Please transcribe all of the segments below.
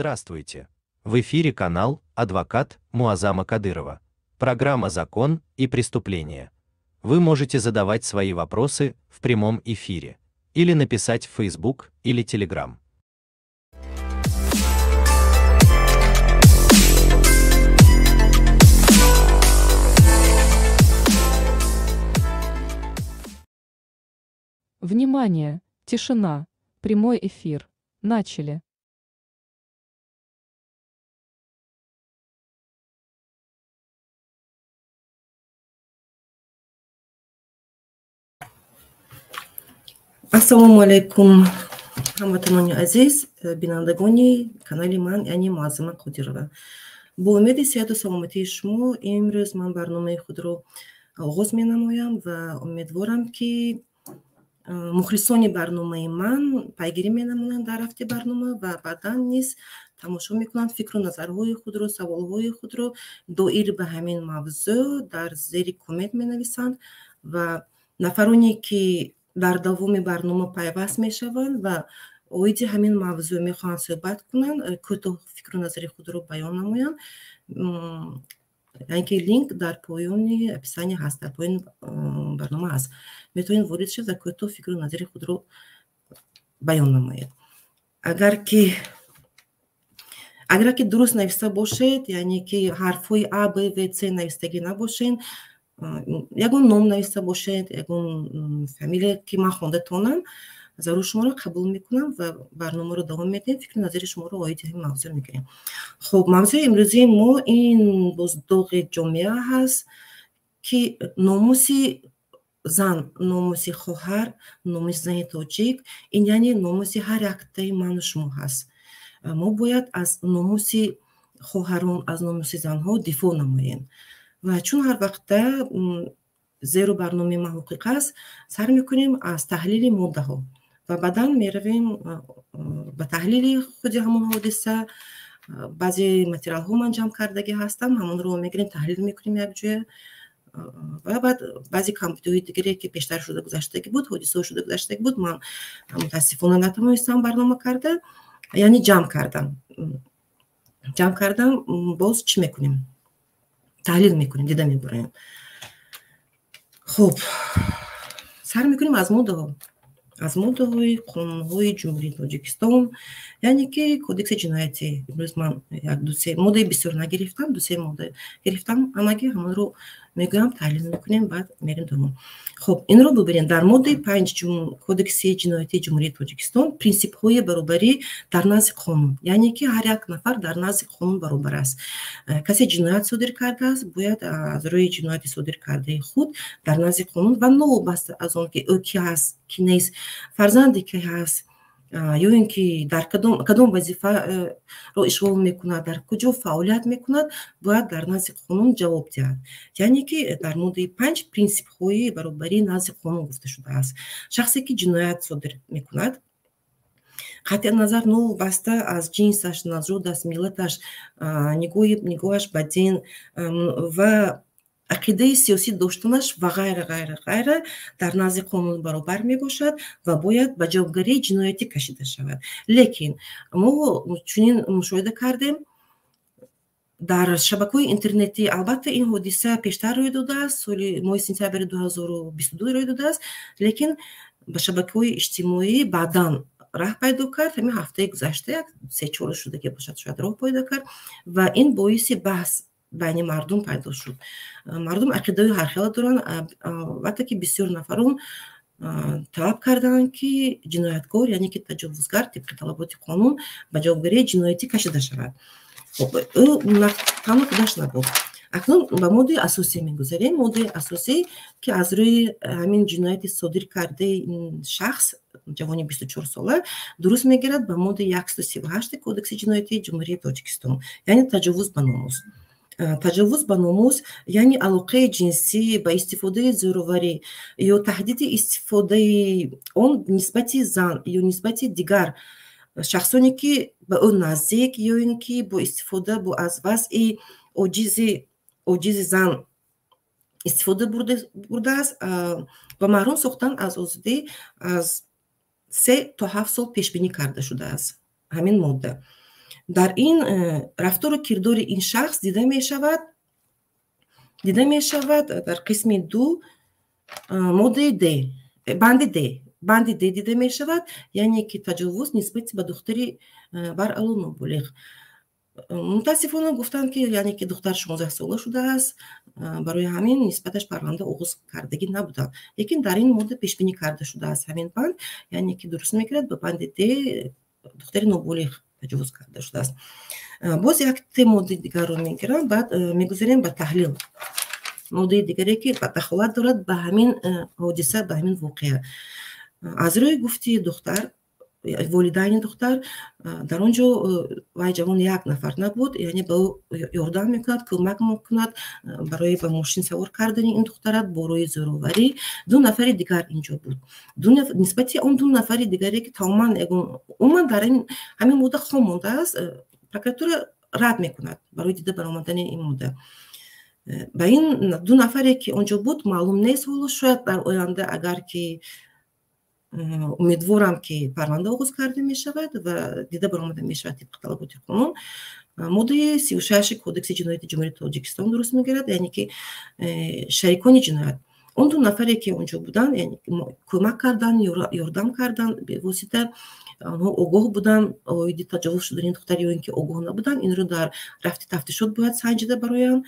Здравствуйте! В эфире канал «Адвокат» Муаззама Кадырова. Программа «Закон и преступления». Вы можете задавать свои вопросы в прямом эфире или написать в Facebook или Telegram. Внимание! Тишина! Прямой эфир. Начали. Ассалому алейкум, ҳамватанони азиз, бинандагони канали ман, яъне Муаззама Қодирова. Бо умеди сеҳату саломатии шумо имрӯз ман барномаи худро оғоз менамоям ва умедворам ки мухлисони барномаи ман пайгирӣ менамоянд дар рафти барнома ва баъдан низ тамошо мекунанд, фикру назарҳои худро, саволҳои худро доир ба ҳамин мавзӯъ дар зери коммент менависанд ва нафароне ки дар давоми барнома пайваст мешаванд ва оиди ҳамин мавзӯъ мехоҳанд суҳбат кунанд, кӯтоҳ фикру назари худро баён намоянд. яъне ки линк дар поёни описание ҳаст, дар поёни барнома ҳаст. метавонед ворид шавед ва кӯтоҳ фикру назари худро баён намоед. Агар ки дуруст нависта бошед, яъне ки ҳарфҳои А, Б, В, С навистагӣ набошед, ягон ном нависта бошед, ягон фамилия ки ман хондатонам, зарур шуморо қабул мекунам ва барномаро давом медиҳем, фикри назари шуморо оиди ҳамин мавзӯъ мегирем. хуб, мавзӯъи имрӯзии мо ин боздоғи ҷомеа ҳаст ки номуси зан, номуси хоҳар, номуси зани тоҷик, ин яъне номуси ҳар яктаи ману шумо ҳаст. мо бояд аз номуси хоҳарон, аз номуси занҳо дифоъ намоем. ва чун ҳар вақта зеро барномаи ман ҳуқуқ аст, сар мекунем аз таҳлили моддаҳо ва баъдан меравем ба таҳлили худи ҳамон ҳодиса. баъзе материалҳо ман ҷамъ кардагӣ ҳастам, ҳамонро мегирем, таҳлил мекунем якҷоя ва баъд баъзе камбудиҳои дигаре ки пештар шуда гузаштагӣ буд, ҳодисаҳо шуда гузаштагӣ буд, ман мутаассифона натавонистам барнома карда, яъне ҷамъ кардам, боз чӣ мекунем? таҳлил мекунем, дида мебарем. хуб, сар мекунем аз моддаҳои қонунҳои ҷумҳурии Тоҷикистон, яъне ки кодекси ҷиноятӣ. имрӯз ман як-ду-се моддаи бисёр нагирифтам, ду-се модда гирифтам, ҳамагӣ ҳамонро мегӯям, таҳлил мекунем, баъд мерем давом. хуб, инро бубинем. дар моддаи 5 кодекси ҷиноятии ҷумҳурии Тоҷикистон принсипҳои баробарӣ дар назди қонун, яъне ки ҳар як нафар дар назди қонун баробар аст. касе ҷиноят содир кардааст, бояд аз рӯи ҷинояти содир кардаи худ дар назди қонун ва новобаста аз он ки ӯ кӣ ҳаст, кӣ нест, фарзанде кӣ ҳаст, ё ин ки дар кадом вазифаро ишғол мекунад, дар куҷо фаъолият мекунад, бояд дар назди қонун ҷавоб диҳад. яъне ки дар моддаи 5 принсипҳои баробарии назди қонун гуфта шудааст. шахсе ки ҷиноят содир мекунад, қатъи назар новобаста аз ҷинсаш, назрудаш, миллаташ, нигоҳаш ба дин ва ақидаи сиёсӣ доштанаш ва ғайра дар назди қонун баробар мебошад ва бояд ба ҷавобгарии ҷиноятӣ кашида шавад. лекин мо чунин мушоҳида кардем дар шабакаҳои интернетӣ, албатта ин ҳодиса пештар рӯй додааст, соли моҳи сентябри 2022 рӯй додааст, лекин ба шабакаҳои иҷтимоӣ баъдан раҳ пайдо кард. ҳамин ҳафтаи гузашта як 3-4 рӯз шудагӣ бошад, шояд роҳ пайдо кард ва ин боиси баҳс байни мардум пайдо шуд. мардум ақидаҳои ҳархела доранд. албатта ки бисёр нафарон талаб карданд ки ҷинояткор, яъне ки таҷовузгар тибқи талаботи қонун ба ҷавобгарии ҷиноятӣ кашида шавад. ӯ танҳо худаш набуд. акнун ба моддаи асосӣ мегузарем. моддаи асосӣ ки аз рӯи ҳамин ҷинояти содир кардаи шахс, ҷавони 24 сола, дуруст мегирад ба моддаи 138 кодекси ҷиноятии ҷумҳурии Тоҷикистон, яъне таҷовуз ба номус. таҷовуз ба номус яъне алоқаи ҷинсӣ ба истифодаи зӯроварӣ ё таҳдиди истифодаи он нисбати зан ё нисбати дигар шахсоне ки ба ӯ наздик, ё ин ки бо истифода аз вазъи оҷизи зан истифода бурдааст, ва маҳрум сохтан аз озодӣ аз 3 то 7 сол пешбинӣ карда шудааст ҳамин модда. дар ин рафтору кирдори ин шахс дида мешавад дар қисми 2 моддаи д банди д дида мешавад, яъне ки таҷовуз нисбати ба духтари баръалу нобулиғ. мутаассифона гуфтанд ки яъне ки духтар 16 сола шудааст, барои ҳамин нисбаташ парванда оғоз кардагӣ набуданд. Лекин дар ин модда пешбинӣ карда шудааст ҳамин банд, яъне ки дуруст мегирад ба банди д духтари нобулиғ таҷовуз карда шудааст. боз якте моддаи дигарро мегирам, баъд мегузарем ба таҳлил. моддаи дигаре ки дахолат дорад ба ҳамин ҳодиса, ба ҳамин воқеа. аз рӯи гуфти духтар, волидайни духтар, дар он ҷо вай ҷавон як нафар набуд, яъне ба ӯ ёрдам мекунад, кӯмак мекунад барои ба мошин савор кардани ин духтара бо рӯи зӯроварӣ. 2 нафари дигар инҷо буд. Нисбати он 2 нафари дигаре ки тамоман умуман дар ҳамин модда хом мондааст, прокуратура рад мекунад барои дида баромадани ин модда. ба ин 2 нафаре ки он ҷо буд маълум нест, ҳоло шояд дар оянда агар ки умедворам ки парванда оғоз карда мешавад ва дида баромада мешавад тибқи талаботи қонун. моддаи 36 кодекси ҷинояти ҷумҳурии Тоҷикистон дуруст мегирад, яъне ки шарикони ҷиноят. он 2 нафаре ки он ҷо буданд, яъне кӯмак кардан, ёрдам кардан, бевосита онҳо огоҳ буданд оиди таҷовуз шудани духтар ё ин ки огоҳ набуданд, инро дар рафти тафтишот бояд санҷида бароянд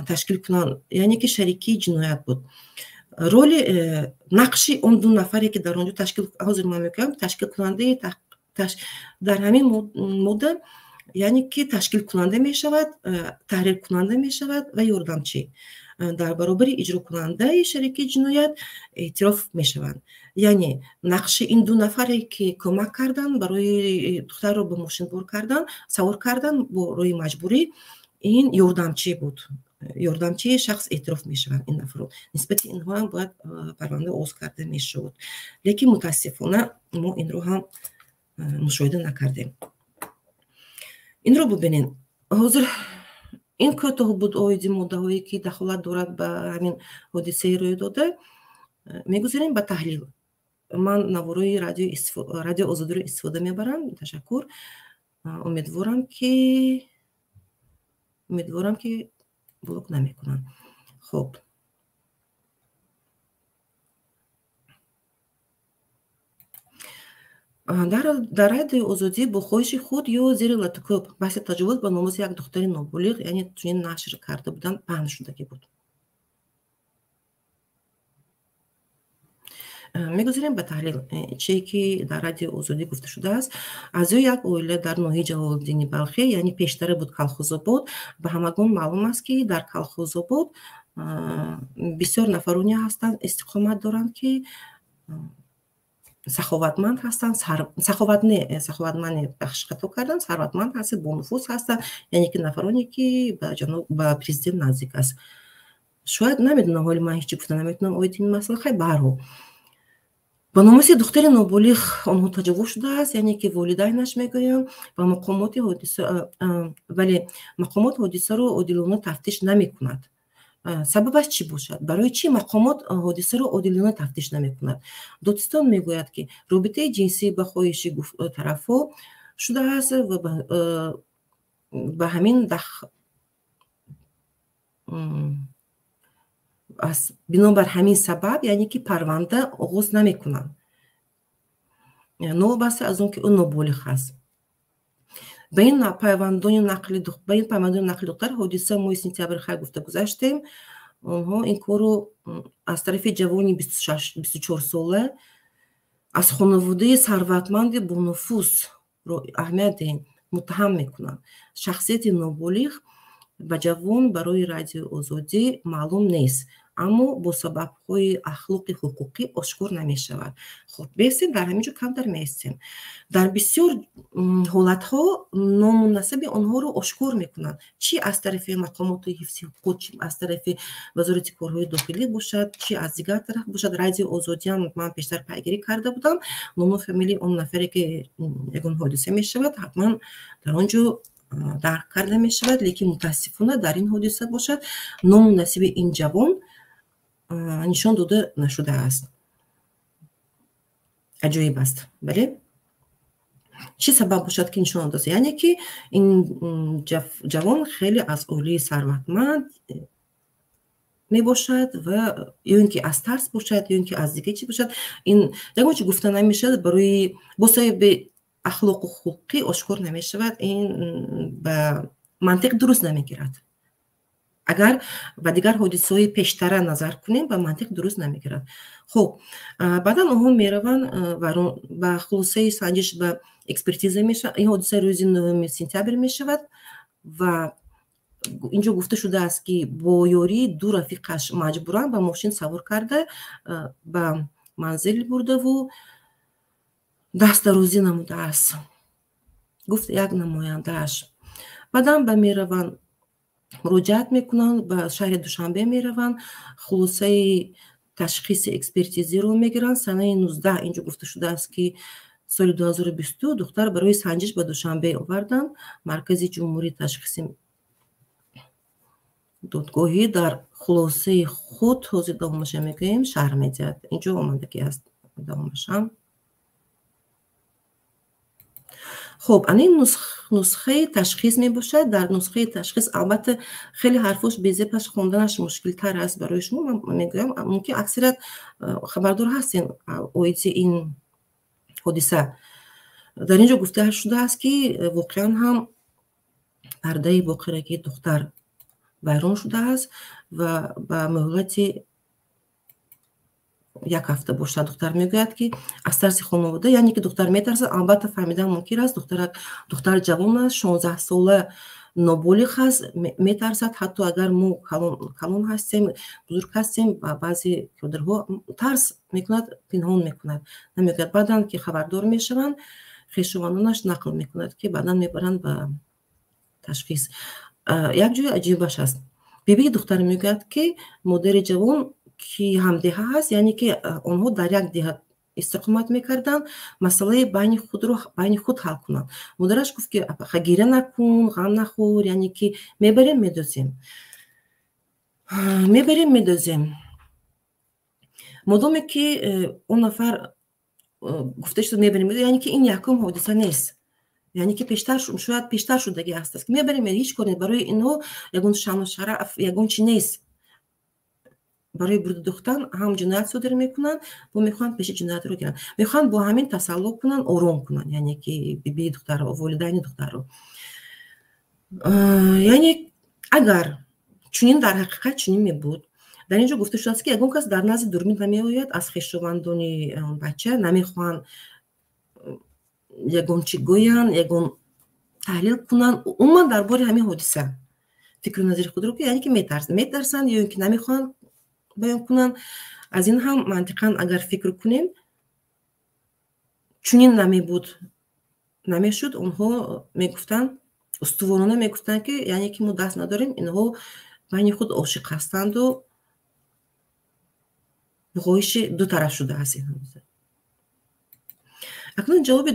ташкил кунанд, яъне ки шарикии ҷиноят буд. роли нақши он 2 нафаре ки дар он ҷо ҳозир ман мегӯям ташкилкунандаи дар ҳамин модда, яъне ки ташкилкунанда мешавад, таҳриркунанда мешавад ва ёрдамчӣ. дар баробари иҷрокунандаи шарикии ҷиноят эътироф мешаванд. яъне нақши ин 2 нафаре ки кӯмак карданд барои духтарро ба мошинбор кардан, савор кардан бо роҳи маҷбурӣ, ин ёрдамчӣ буд. ёрдамчии шахс эътироф мешаванд ин нафарон. Нисбати инҳо ҳам бояд парванда оғоз карда мешуд. Лекин мутаассифона мо инро ҳам мушоҳида накардем. инро бубинед. ҳозир ин кӯтоҳ буд оиди моддаҳое ки дахолат дорад ба ҳамин ҳодисаи рӯй дода. мегузарем ба таҳлил. ман навораи радио Озодиро истифода мебарам. Ташаккур. умедворам ки блок намекунанд. хуб, дар радиои Озодӣ бо хоҳиши худ ё зери латукӯб баҳси таҷовуз ба номузи як духтари нобулиғ, яъне чунин нашр карда буданд, паҳн шудагӣ буд. мегузарем ба таҳлил чие ки дар радиои Озодӣ гуфта шудааст. Аъзои як оила дар ноҳияи Ҷалолиддини Балхӣ, яъне пештара буд Калхозобод. Ба ҳамагон маълум аст ки дар Калхозобод бисёр нафароне ҳастанд, истиқомат доранд ки саховатманд ҳастанд, саховатманд бахш хато кардам, сарватманд ҳастанд, бонуфуз ҳастанд, яъне ки нафароне ки ба президент наздик аст. шояд намедонам, ҳоли ман ҳеҷ чӣ гуфта наметавонам оиди ин масъала. Хай ба ҳар ҳол ба номуси духтари нобулиғ онҳо таҷовуз шудааст, яъне ки волидайнаш мегӯянд ва мақомоти ҳодисаро одилона тафтиш намекунад. сабабаш чӣ бошад? Барои чӣ мақомот ҳодисаро одилона тафтиш намекунад? Додистон мегӯяд ки робитаи ҷинсӣ ба хоҳиши тарафҳо шудааст ва ба ҳамин бинобар ҳамин сабаб, яъне ки парванда оғоз намекунанд, новобаста аз он ки ӯ нобулиғ аст. ба ин пайвандони нақли духтар ҳодиса моҳи сентябри хай гуфта гузаштем. онҳо ин корро аз тарафи ҷавони 24 сола аз хонаводаи сарватманди бонуфузро аҳамият диҳем муттаҳам мекунанд. шахсияти нобулиғ ба ҷавон барои радиои Озодӣ маълум нест, аммо бо сабабҳои ахлоқи ҳуқуқӣ ошкор намешавад. хуб, беистем дар ҳамин ҷо камтар меистем. дар бисёр ҳолатҳо ному насаби онҳоро ошкор мекунанд, чӣ аз тарафи мақомоти ҳифзи ҳуқуқ, чӣ аз тарафи вазорати корҳои дохилӣ бошад, чӣ аз дигар тараф бошад. радиои Озодиам ман пештар пайгирӣ карда будам. ному фамилии он нафаре ки ягон ҳодиса мешавад, ҳатман дар он ҷо дарк карда мешавад. Лекин мутаассифона дар ин ҳодиса бошад, ному насаби ин ҷавон нишон дода нашудааст. аҷоиб аст. бале? چی سبب باشد که نشان داده؟ یعنی که این جوان خیلی از عائله ثروتمند می باشد و یا اینکه از ترس باشد یا اینکه از دیگه چی باشد، این یکم چی گفته نمیشه برای به اخلاق و خلقی آشکار نمیشود، این به منطق درست نمیگیرد. اگر و دیگر حادثه‌های پیشتر نظر کنیم به منطق درست نمیگیرد. خب بعدا اونها میروند و به خلاصه سنجش به اکسپرتیزه میشه. این حادثه روز 9 سپتامبر میشود و اینجا گفته شده است که با یاری دو رفیقش مجبورن به ماشین سوار کرده به منزل برده و دست روزی نموده است، گفت یک نمایندهش. بعدا به میروند مراجعت میکنن، به شهر دوشنبه میروند، خلاصه تشخیص اکسپرتیزی رو میگیرن. سنه 19 اینجا گفته شده است که سال 2022 دختر برای سنجش به دوشنبه آوردن. مرکز جمهوری تشخیص دادگاهی در خلاصه خود توضیح دامش میگوییم شهر میدهد. اینجا آمده که است دامشم. خب این نسخه تشخیص می باشد. در نسخه تشخیص البته خیلی حرفش بیزیپش خوندنش مشکل تر است برای شما. من میگویم ممکن اکثریت خبردار هستین اویتی این حادثه. در اینجا گفته شده است که واقعا هم پرده باقرگی دختر ویران شده است و به مهلت یک هفته باشد. دختر میگوید که از ترس خانواده، یعنی که دختر میترسد. البته فهمیدن ممکن است دختر جوان است، 16 ساله نابالغ است، میترسد. حتی اگر ما کلان هستیم، بزرگ هستیم، بعضی کودرها ترس میکند، پنهان میکند، نمیگوید. بعداً که خبردار میشوند خویشاوندانش نقل میکند که بعداً میبرند به تشخیص. یک جای عجیبش است. بیبی دختر میگوید که مادر جوان که همدیه هست، یعنی که آنها در یک دیه استقامت میکردن، مسئله بین خود حل کنند. مادرش گفت که گیره نکن، غم نخور، یعنی که میبریم میدوزیم. مادامی که اون نفر گفته شد میبریم، یعنی که این یکم حادثه نیست، یعنی که پیشتر شدگی است که میبریم هیچ کنید. برای اینو یگون شان و شرف یگون چی نیست. برای برد دختن هم جنایت صادر میکنن و میخوان پیش جنایت رو گیرن، میخوان با همین تسلط کنن، آرام کنن، یعنی که بیبی دختر رو، والدین دختر رو. یعنی اگر چنین در حقیقت چنین میبود، در اینجا گفته شده است که یگون کس در نزد دوربین نمیآید، از خویشاوندان بچه نمیخوان یگون چی گوین، یگون تحلیل کنن عموما درباره همین حادثه فکر و نظر خود رو، یعنی که میترسن یا اینکه نمیخوان بیان کنن. از این هم منطقاً اگر فکر کنیم چنین نمیشد. اونها میگفتن، استوارانه میگفتن که یعنی که ما دست نداریم، اینها بین خود عاشق هستند و بخواهش دو طرف شده هست. این هم اکنون جواب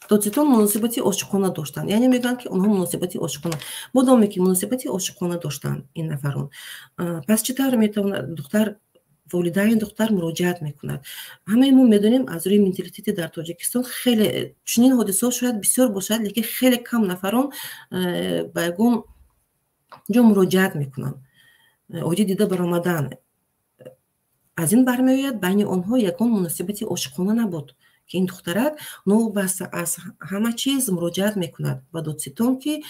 دادستان مناسبتی عاشقانه داشتن، یعنی میگن که اونها مناسبتی عاشقانه، مادامی که مناسبتی عاشقانه داشتن این نفرون، پس چطور میتونه دختر، والدین دختر مراجعت میکند؟ همه ما میدونیم از روی منتالیتی در تاجیکستان خیلی چنین حادثه شاید بسیار باشد، لیکن خیلی کم نفران به یگون جا مراجعت میکنن. اوجی دیده برآمدن از این برمیآید بین آنها یگان مناسبتی عاشقانه نبود که این دخترک نو بس از همه چیز مراجعت میکند و دادستان که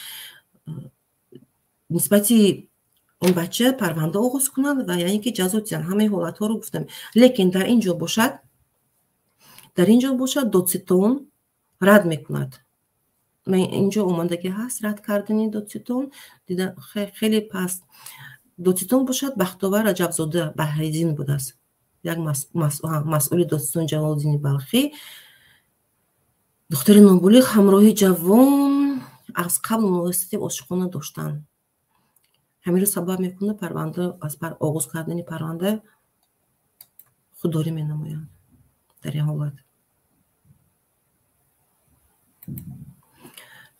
نسبتی اون بچه پرونده آغاز کنند و یعنی که جزا دیدن. همه حالت ها رو گفتم، لیکن در اینجا باشد دادستان رد میکند. من اینجا اومدگی هست رد کردنی دادستان دیدن خیلی پس. دادستان باشد بختیار رجبزاده بهرالدین بود است، یک مسئول دادستان جلال‌الدین بلخی. دختر نابالغ همراه جوان از قبل مناسبت عاشقانه داشتن. همین رو سبب میکنه پرونده از آغاز کردن پرونده خودداری می نمایند. در این حالت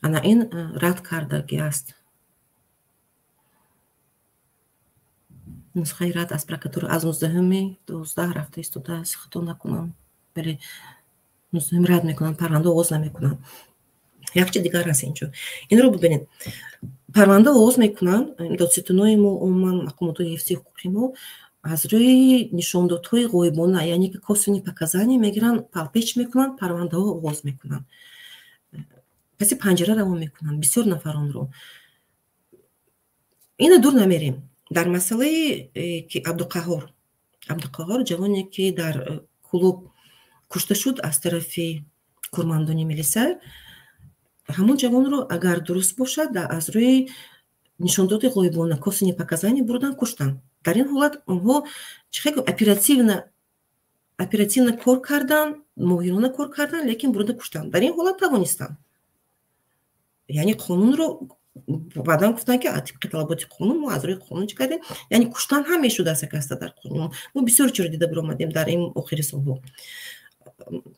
انا این رد کردگی است. نسخه رد از پرکاتور از 19 رفته استوده است، خطا نکنم، ولی рад мекунанд, парванда оғоз намекунанд. Як чи дигар ҳаст инҷо. Инро бибинед. Парванда оғоз мекунанд, додситонои мо умуман мақомотои ҳифзи ҳуқуқи мо аз рӯи нишондодҳои ғоибона, яъне ки косвени показания мегиранд, палпеч мекунанд, парвандаҳо оғоз мекунанд. паси панҷара равон мекунанд бисёр нафаронро. ина дур намерем. дар масъалаи ки Абдуқаҳҳор ҷавоне ки дар клуб кушта шуд аз тарафи курмандони милиса, ҳамон ҷавонро агар дуруст бошад, аз рӯи нишондоди ғоибона, косвени показания бурдан куштанд. дар ин ҳолат онҳо оперативно кор карданд, моҳирона кор карданд, лекин бурда куштанд. дар ин ҳолат тавонистанд. яъне қонунро баъдан гуфтанд ки тибқи талаботи қонун мо аз рӯи қонун чӣ кардем, яъне куштан ҳам мешудаст як аста дар қонун. мо бисёр чора дида биромадем дар ин охири солҳо.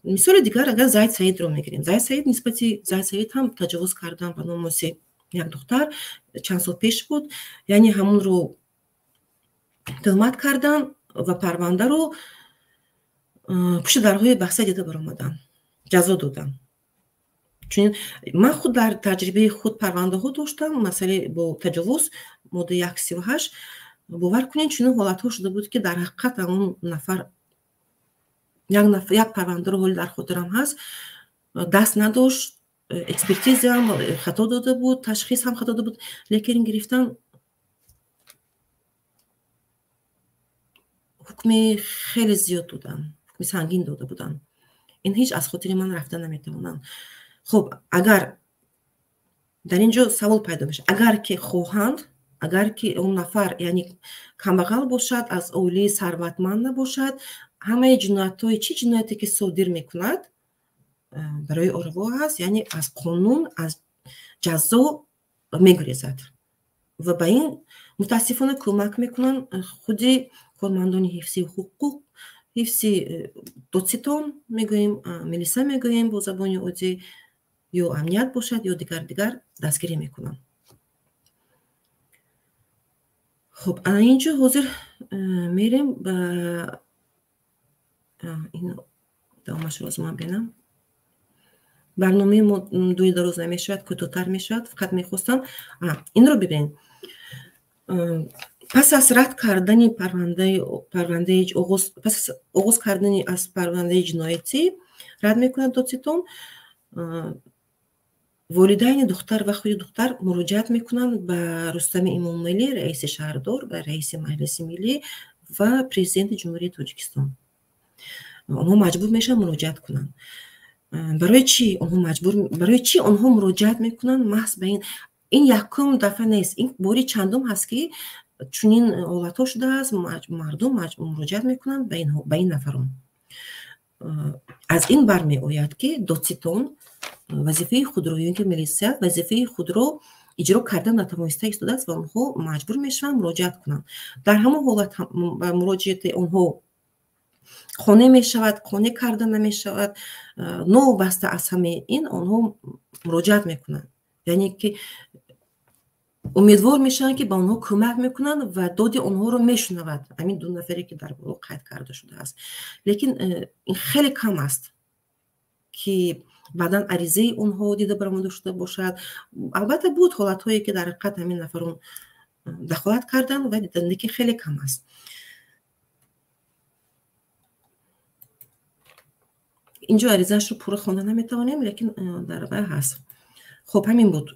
мисоли дигар агар Заид Саидро мегирем. Нисбати Заид Саид ҳам таҷовуз кардан ба номоси як духтар чанд сол пеш буд. яъне ҳамонро тӯҳмат кардан ва парвандаро пушти дарҳои баҳсия дида биромадан, ҷазо додан. чунин ман худ дар таҷрибаи худ парвандаҳо доштам, масъалаи бо таҷовуз моддаи 138. бовар кунед чунин ҳолатҳо шуда буд ки дар ҳақиқат он нафар як парвандаро ҳоли дар хотирам ҳаст, даст надошт, экспертизаам хато дода буд, ташхис ҳам хато дода буд, лекин гирифтан ҳукми хеле зиёд доданд, ҳукми сангин дода буданд. ин ҳеҷ аз хотири ман рафта наметавонанд. хуб, агар дар ин ҷо савол пайдо мешавад, агар ки хоҳанд, агар ки он нафар яъне камбағал бошад, аз оилаи сарватманд набошад, ҳамаи ҷиноятҳои чӣ ҷинояте ки содир мекунад барои орво аст, яъне аз қонун, аз ҷазо мегурезад. ва ба ин мутаассифона кӯмак мекунанд худи кормандони ҳифзи ҳуқуқ, ҳифзи додситон мегӯем, милиса мегӯем бо забони оддӣ, ё амният бошад, ё дигар дастгирӣ мекунанд. хуб, ин ҷо ҳозир мерем ба ин давомашро аз ман бинам. барномаи мо дуи дароз намешавад, кӯтоҳтар мешавад. фақат мехостам инро бибинед. пас аз рад кардани парвандаи оғоз кардани аз парвандаи ҷиноятӣ рад мекунад додситон, волидайни духтар ва худи духтар муроҷиат мекунанд ба Рустами Имомалӣ, раиси шаҳрдор ва раиси Маҷлиси миллӣ ва президенти ҷумҳурияи Тоҷикистон. онҳо маҷбур мешаванд муроҷиат кунанд. барои чӣ онҳо муроҷиат мекунанд? маҳз ба ин якум дафъа нест, ин бори чандум ҳаст ки чунин ҳолатҳо шудааст, мардум муроҷиат мекунанд ба ин нафарон. аз ин бармеояд ки додситон вазифаи худро, ё ин ки милисия вазифаи худро иҷро карда натавониста истодааст ва онҳо маҷбур мешаванд муроҷиат кунанд. дар ҳамон ҳолат ба муроҷиати онҳо қонеъ мешавад, қонеъ карда намешавад, новобаста аз ҳамаи ин онҳо муроҷиат мекунанд. яъне ки умедвор мешаванд ки ба онҳо кӯмак мекунанд ва доди онҳоро мешунавад. ҳамин ду нафаре ки дар боло қайд карда шудааст. лекин ин хеле кам аст ки баъдан аризаи онҳо дида баромада шуда бошад. албатта буд ҳолатҳое ки дар ҳақиқат ҳамин нафарон дахолат карданд, вале диданде ки хеле кам аст. инҷо аризаашро пурра хонда наметавонем, лекин дар бай ҳаст. хуб, ҳамин буд.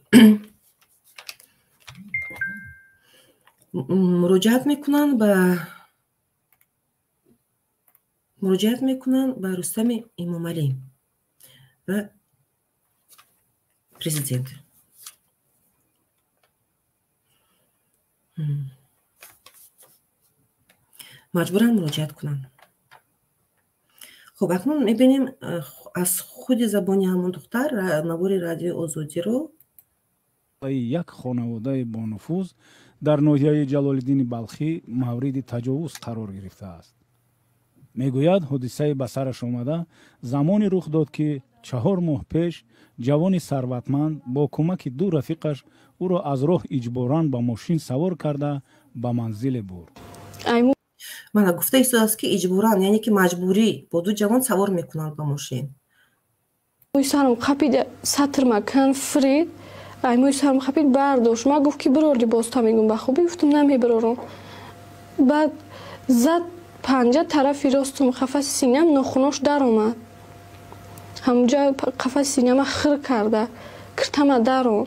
муроҷиат мекунанд ба Рустами Имомалӣ ва президент. маҷбуранд муроҷиат кунанд. хуб, акнун мебинем аз худи забони ҳамон духтар навори радиои Озодиро як хонаводаи бонуфуз дар ноҳияи Ҷалолиддини Балхӣ мавриди таҷовуз қарор гирифтааст. мегӯяд ҳодисаи ба сараш омада замоне рух дод ки 4 моҳ пеш ҷавони сарватманд бо кӯмаки ду рафиқаш ӯро аз роҳ иҷборан ба мошин савор карда ба манзиле бурд. мана гуфта истодааст ки иҷборан, яъне ки маҷбурӣ бо ду ҷавон савор мекунанд ба мошин. موی سرم خپید سطر مکن فرید ای موی سرم خپید برداشت ما گفت که براری باز تا میگم به خوبی گفتم نمیبرارم بعد زد پنجه طرفی راستم قفس سینم ناخوناش در اومد همونجا قفس سینم خر کرده کرتم درم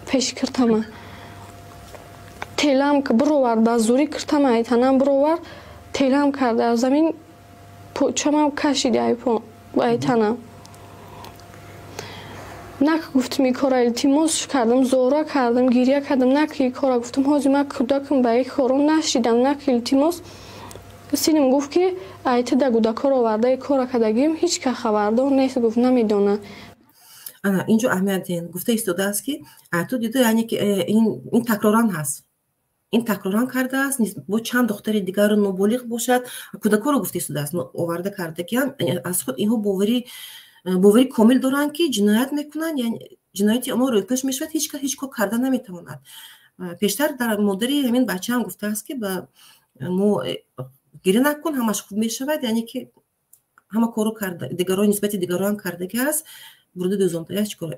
پیش کرتم تیلم که برآورد به زوری کرتم ایتنم برآورد تیلم کرده از زمین پوچم کشیده ایتنم نک گفتم این کار التماس کردم زورا کردم گریه کردم نک این کار گفتم حاجی من کودکم به این کارم نشیدم نک التماس سینم گفت که ایت دگو دکار آورده این کار کردگیم هیچ که خبردار نیست گفت نمیدونه انا اینجا اهمیت دین گفته ایستاده است که تو دیده یعنی که این تکراران هست این تکراران کرده است با چند دختر دیگر رو نابالغ باشد کودکا رو گفته ایستاده است آورده کرده که از خود اینها باوری کامل دارن که جنایت میکنن یعنی جنایتی اونها رویکش میشود هیچ کار کرده نمیتواند پیشتر در مادری همین بچه هم گفته است که با مو گریه نکن همش خوب میشود یعنی که همه کارو کرده دیگران نسبت دیگران کرده که است برده دوزانده چیکار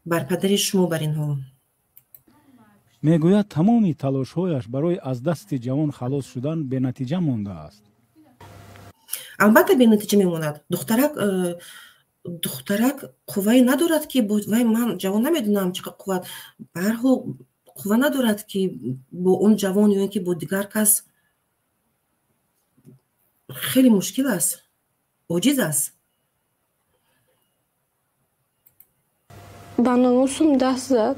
بر پدر شما بر اینها میگوید تمامی تلاش‌هایش برای از دست جوان خلاص شدن به نتیجه مانده است. البته به نتیجه میموند دخترک قوی ندارد که وای من جوان نمیدونم چقدر قوت برها قوه ندارد که با اون جوان یا اینکه با دیگر کس خیلی مشکل است عاجز است به ناموسم دست زد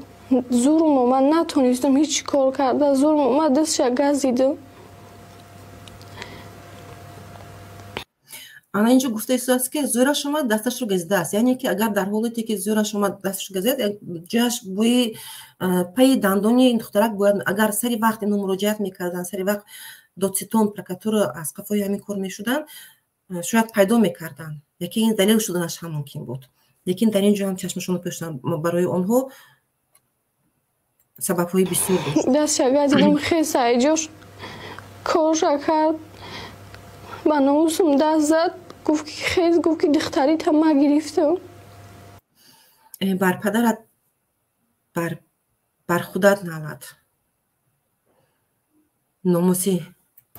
زورم اومد نتونستم هیچ کار کرده زورم اومد دستش گزیدم انا اینجا گفته است که زورش شما دستش رو گزیده است یعنی که اگر در حالتی که زورش شما دستش گزید جاش بوی پای دندانی این دخترک باید اگر سری وقت اینو مراجعت میکردن سری وقت دادستان پرکاتور از قفای همین کار میشدن شاید پیدا میکردن یکی این دلیل شدنش هم ممکن بود لیکن در اینجا هم چشمشون پشتن برای آنها سبب‌های بسیار داشت دستش گزیدم خیلی سعی جاش کارش کرد به ناموسم دست زد گفت که خیلی گفت که دختری تا ما گرفتم بر پدرت بر خودت نالد ناموسی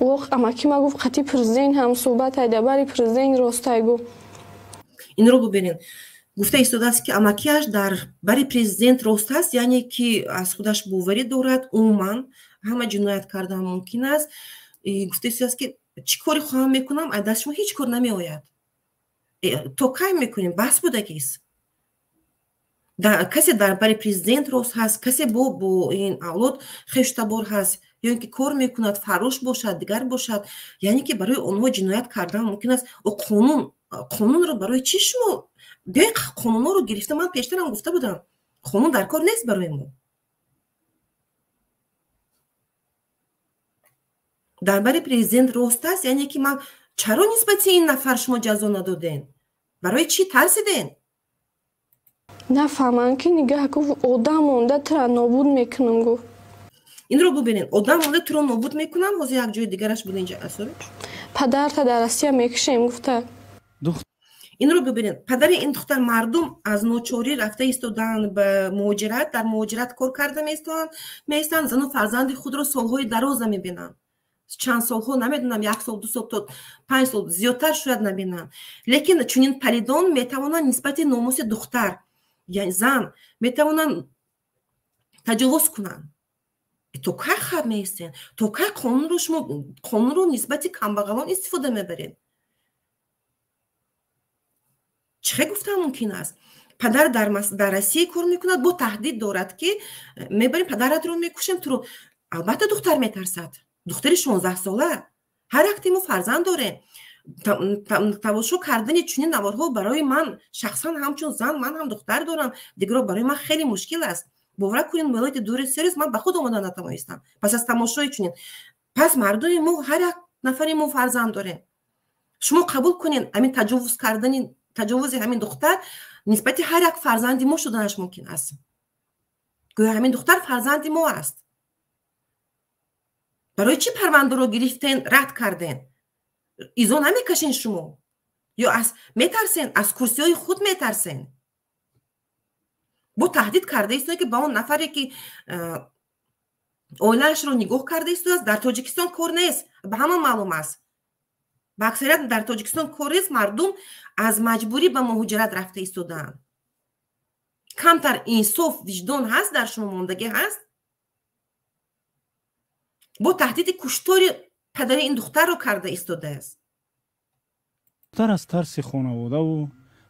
وقت اما که ما گفت خطی پرزین هم صحبت هایده بری پرزین راستای گفت این رو ببینین گفته ایستاده است که امکیش در بری پرزیدنت راست است یعنی که از خودش باوری دارد عموما همه جنایت کرده ممکن است گفته ایستاده است که چی کاری خواهم میکنم از دست شما هیچ کار نمی آید تو کی میکنیم بس بودگیست کسی در بری پرزیدنت راست هست کسی با این اولاد خشتبار هست یا اینکه کار میکند فروش باشد دیگر باشد یعنی که برای اونها جنایت کردن ممکن است و قانون رو برای چی شما دقیق قانون رو گرفته من پیشتر هم گفته بودم قانون در کار نیست برای ما در بری پرزیدنت راست است یعنی که من چرا نسبت این نفر شما جزا ندادین برای چی ترسیدین نفهمن که نگاه گفت آدم مونده تر نابود میکنم گفت این رو ببینین آدم مونده تو رو نابود میکنم واسه یک جای دیگرش بود اینجا اصلا پدر تا درستی هم میکشیم گفته این رو ببینین پدر این دختر مردم از ناچاری رفته ایستادن به مهاجرت در مهاجرت کار کرده میستن زن و فرزند خود رو سالهای دراز میبینن چند سالها نمیدونم 1 سال 2 سال تا 5 سال زیادتر شاید نبینن لیکن چنین پلیدان میتوانن نسبت ناموس دختر یعنی زن میتوانن تجاوز کنن تو که خب میستین تو که قانون رو نسبت کمبغلان استفاده میبرین چه گفتم ممکن است پدر در روسیه کار میکند با تهدید دارد که میبریم پدرت رو میکشیم تو رو البته دختر میترسد دختر 16 ساله هر وقتی ما فرزند داره توجه کردن چنین نوارها برای من شخصا همچون زن من هم دختر دارم دیگه برای من خیلی مشکل است باور کنین ولایت دور سریز من به خود اومدن نتوانستم پس از تماشای چنین پس مردای ما هر نفری ما فرزند داره شما قبول کنین همین تجاوز همین دختر نسبت هر یک فرزند ما شدنش ممکن است گویا همین دختر فرزند ما است برای چی پرونده رو گرفتین رد کردین ایزا نمیکشین شما یا از میترسین، از کرسی های خود میترسین. با تهدید کرده ایست که با اون نفری که اویلش رو نگاه کرده ایست در تاجیکستان کار نیست، به همه معلوم است. با اکثریت در تاجیکستان کار نیست، مردم از مجبوری به مهاجرت رفته ایستادن. کمتر انصاف وجدان هست در شما ماندگی هست؟ با تهدید کشتار پدر این دختر رو کرده ایستاده است. دختر از ترس خانواده و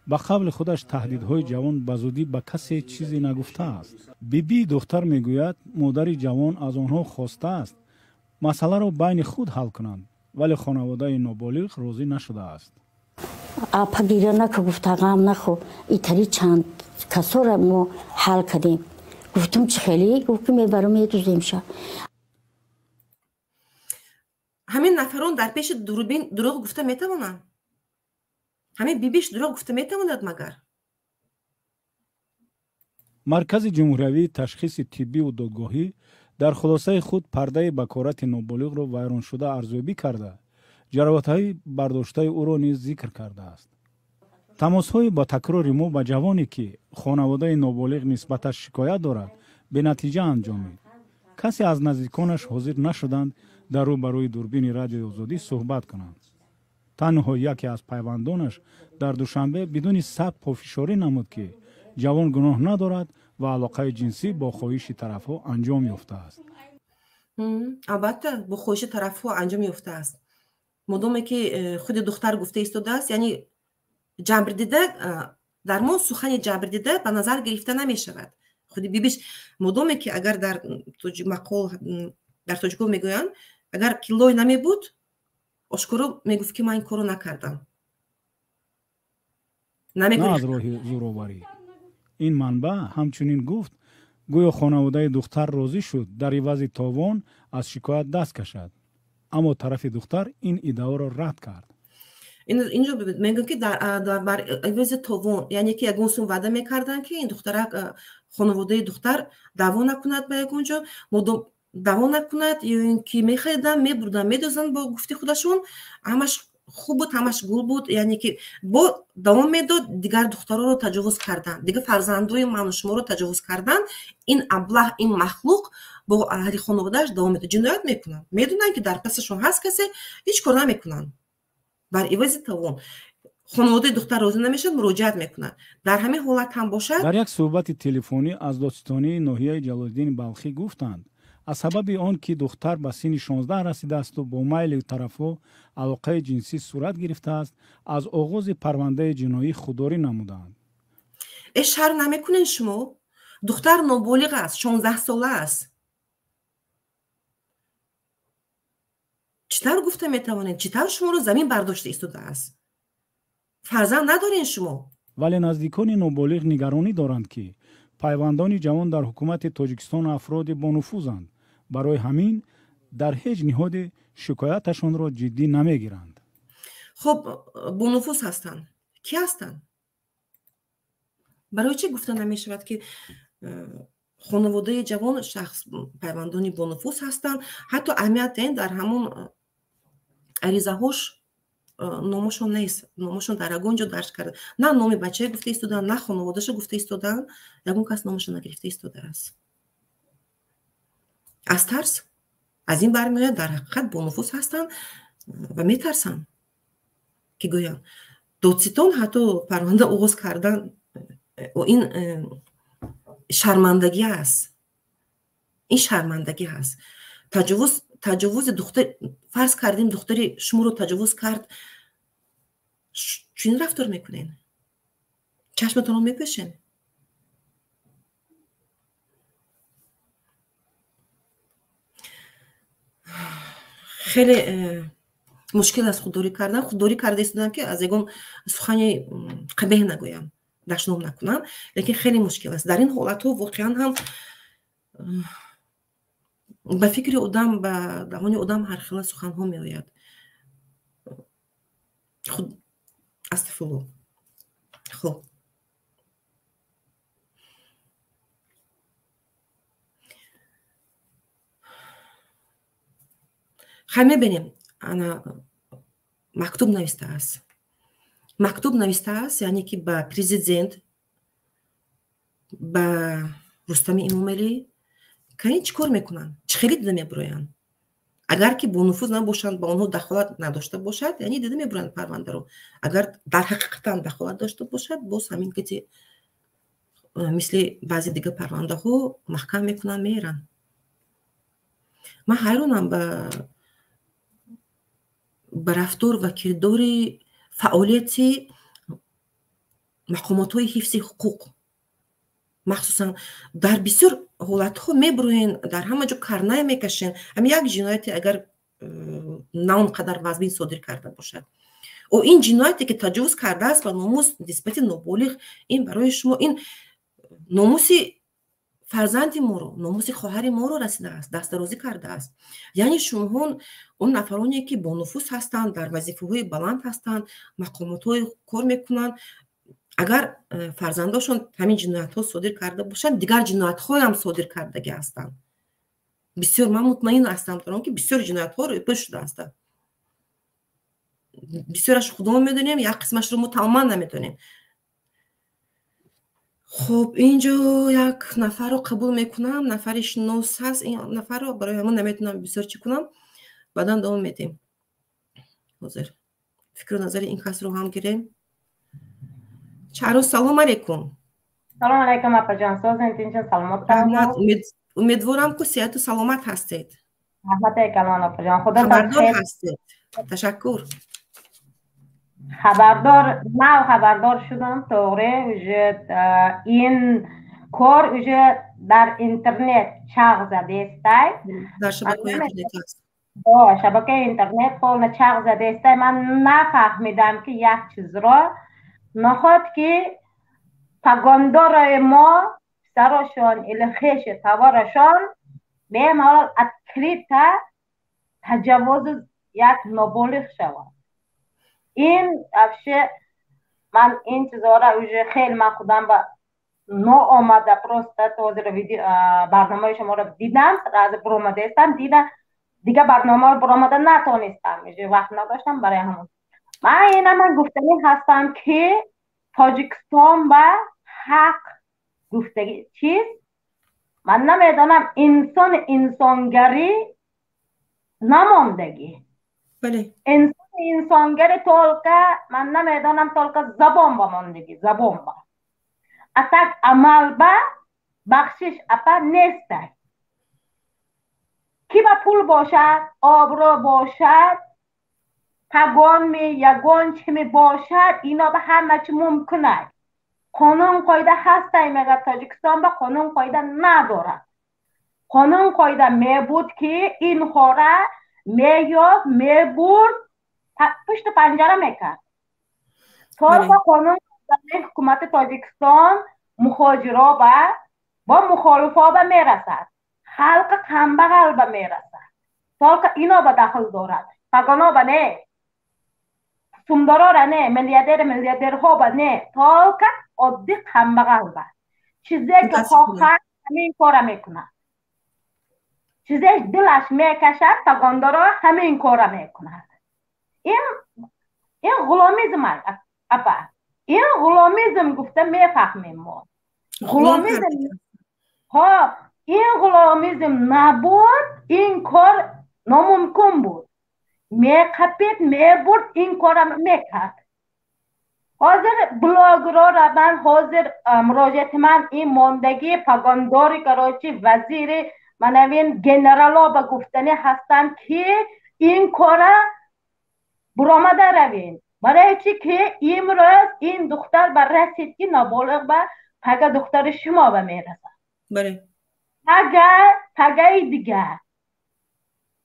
به قبل خودش تهدیدهای جوان به زودی به کسی چیزی نگفته است. بیبی دختر میگوید مادر جوان از آنها خواسته است مسئله را بین خود حل کنند، ولی خانواده نابالغ راضی نشده است. اپا گیرانه که گفت غم نخو ایتری چند کسا را ما حل کردیم. گفتم چه خیلی؟ گفت که میبرم میدوزیم شد. همین نفران در پیش دوربین دروغ گفته میتوانند؟ همین بیبیش دروغ گفته میتواند مگر؟ مرکز جمهوری تشخیص طبی و دادگاهی در خلاصه خود پرده بکارت نابالغ را ویران شده ارزیابی کرده جراحت‌های برداشته او را نیز ذکر کرده است. تماس‌های با تکرار ما با جوانی که خانواده نابالغ نسبتش شکایت دارد به نتیجه انجامید. کسی از نزدیکانش حاضر نشدند در روبروی دوربین رادیو آزادی صحبت کنند. تنها یکی از پیوندانش در دوشنبه بدون ثبت پافشاری نمود که جوان گناه ندارد و علاقه جنسی با خواهش طرفها انجام یافته است. البته با خواهش طرفها انجام یافته است. مدام که خود دختر گفته ایستاده است، یعنی جبر دیده در ما سخن جبر دیده به نظر گرفته نمی شود. خود بیبیش مدام که اگر در مقال در تاجیکو میگویند اگر کیلوی نمی بود آشکارا میگفت که من این کارو نکردم. نه از راه زوراوری. این منبع همچنین گفت گویا خانواده دختر راضی شد در عوض تاوان از شکایت دست کشد، اما طرف دختر این ادعا را رد کرد. اینجا میگن که در بر عوض تاوان، یعنی که یک مسون وعده میکردن که این دختر خانواده دختر دعوا نکند به یکونجا، مدام دعوا نکند یا اینکه میخریدن میبردن میدوزن با گفته خودشون همش خوب بود، همش گل بود، یعنی که با دوام میداد دیگر دخترها رو تجاوز کردن، دیگه فرزندای من و شما رو تجاوز کردن. این ابله، این مخلوق با اهل خانواده‌اش دوام میده، جنایت میکنن، میدونن که در پسشون هست کسی، هیچ کار نمیکنن. بر عوض توان خانواده دختر راضی نمیشن، مراجعت میکنن. در همین حالت هم باشد. در یک صحبت تلفنی از دادستانی ناحیه جلال‌الدین بلخی گفتند از سبب آن که دختر به سن 16 رسیده است و با میل طرفها علاقه جنسی صورت گرفته است، از آغاز پرونده جنایی خودداری نمودند. اشاره نمیکنین شما؟ دختر نابالغ است، 16 ساله است. چطور گفته میتوانید؟ چطور شما رو زمین برداشته ایستاده است؟ فرزند ندارین شما؟ ولی نزدیکان نابالغ نگرانی دارند که پیوندان جوان در حکومت تاجیکستان افراد با نفوذند. برای همین در هیچ نهاد شکایتشان را جدی نمیگیرند. خب با نفوذ هستند. کی هستند؟ برای چه گفته نمیشود که خانواده جوان شخص پیوندانی با نفوذ هستند؟ حتی اهمیت دهین در همون عریضه هاش نامشون نیست، نامشون در اونجا درج کرده، نه نام بچه گفته ایستادن، نه خانواده‌شو گفته ایستادن، یگون کس نامشون نگرفته ایستاده است. از ترس از این برمیاد در حقیقت با نفوذ هستن و میترسن که گویا دادستان حتی پرونده آغاز کردن و این شرمندگی است. این شرمندگی هست. تجاوز دختر، فرض کردیم دختری شما رو تجاوز کرد، چین رفتار میکنین؟ چشمتون رو میپشین؟ خیلی مشکل است خودداری کردن. خودداری کرده ایستادم که از یگون سخن قبیح نگویم، دشنام نکنم، لیکن خیلی مشکل است. در این حالت ها واقعا هم به فکر آدم، به دهان آدم هر خیلی سخن ها می آید. خود استغفرالله. خب خیلی میبینیم انا مکتوب نوشته است مکتوب نوشته است، یعنی که به پرزیدنت، به رستم امامعلی که این چیکار میکنن، چه خیلی دیده میبروین. اگر که با نفوذ نباشند، با اونها دخالت نداشته باشد، یعنی دیده میبرند پرونده رو. اگر در حقیقتا دخالت داشته باشد، باز همین که مثل بعضی دیگه پرونده ها محکم میکنن میرن. من حیرانم به رفتار و کردار فعالیت مقامات های حفظ حقوق، مخصوصا در بسیار حالت ها میبروین، در همه جا کرنه میکشین. همین یک جنایتی اگر نه اونقدر وزبین صادر کرده باشد، و این جنایتی که تجاوز کرده است و ناموس نسبت نابالغ، این برای شما این ناموس فرزند ما رو، ناموس خواهر ما رو رسیده است، دست درازی کرده است. یعنی شما اون نفرانی که با نفوذ هستند، در وظیفه های بلند هستند، مقامات های کار میکنند، اگر فرزنداشون همین جنایت ها صادر کرده باشند، دیگر جنایت ها هم صادر کردگی هستند. بسیار من مطمئن هستم که بسیار جنایت ها رو پیش شده هستند. بسیارش خودمون میدونیم، یک قسمش رو ما تماما نمیدونیم. خب اینجا یک نفر رو قبول میکنم، نفرش نوس هست. این نفر رو برای همون نمیتونم بسیار چی کنم، بعدا دوام میدیم. حاضر فکر و نظر این کس رو هم گیریم. چارو سلام علیکم. سلام علیکم اپا جان، سوزن سلامت رحمت. امیدوارم که صحت و سلامت هستید. رحمت کلان اپا جان، خدا خبردار هستید. تشکر. خبردار شدم طوره این کار در اینترنت چاق زده است. در شبکه اینترنت است. شبکه اینترنت خود چاق زده است. من نفهمیدم که یک چیز را نخواد که پگاندار ما سرشان الخیش توارشان به ما اتکریت تجاوز یک نابالغ شود. این افشه من این چیزها را خیلی من خودم با نو آمده پروست توضیح ویدیو برنامه شما را دیدم، از برآمده استم دیگه برنامه رو برآمده نتونستم، وقت نداشتم برای همون. من گفتنی هستم که تاجیکستان به حق گفتگی چیست؟ من نمیدانم انسانگری نماندگی. بله. انسانگری تولکه من نمیدانم تولکه زبان بماندگی، زبان با اتک عمل با بخشش اپا نیسته. کی با پول باشد، آبرو باشد، تگان می یگان چی می باشد، اینا به همه چی ممکنه. قانون قاعده هسته، مگر تاجیکستان به قانون قاعده نداره. قانون قاعده می بود که این خوره می برد پشت پنجره میکرد. طور قانون قاعده حکومت تاجیکستان مخاجرا با مخالفا به میرسد، خلق کمبغل به میرسد. طور که اینا به دخل دارد، پگانا به نه، سومدارا را نه، میلیاردرها به نه، طور که عادی کمبغل به چیزی که خواهد همین کار میکنه، چیزی دلش میکشد پگاندارا همین کار میکند. این غلامیزم است اپا. این غلامیزم گفته میفهمیم ما. غلامیزم این غلامیزم نبود، این کار ناممکن بود. میقپید میبرد، این کار میکرد. حاضر بلاگرها را من حاضر مراجعت من این ماندگی پگانداری کراچی وزیر منوین گنرالا به گفتنی هستند که این کار برآمده روین. برای چی که امروز این دختر بر رسیدگی نابالغ به پگه دختر شما به میرسد. بله. پگه دیگه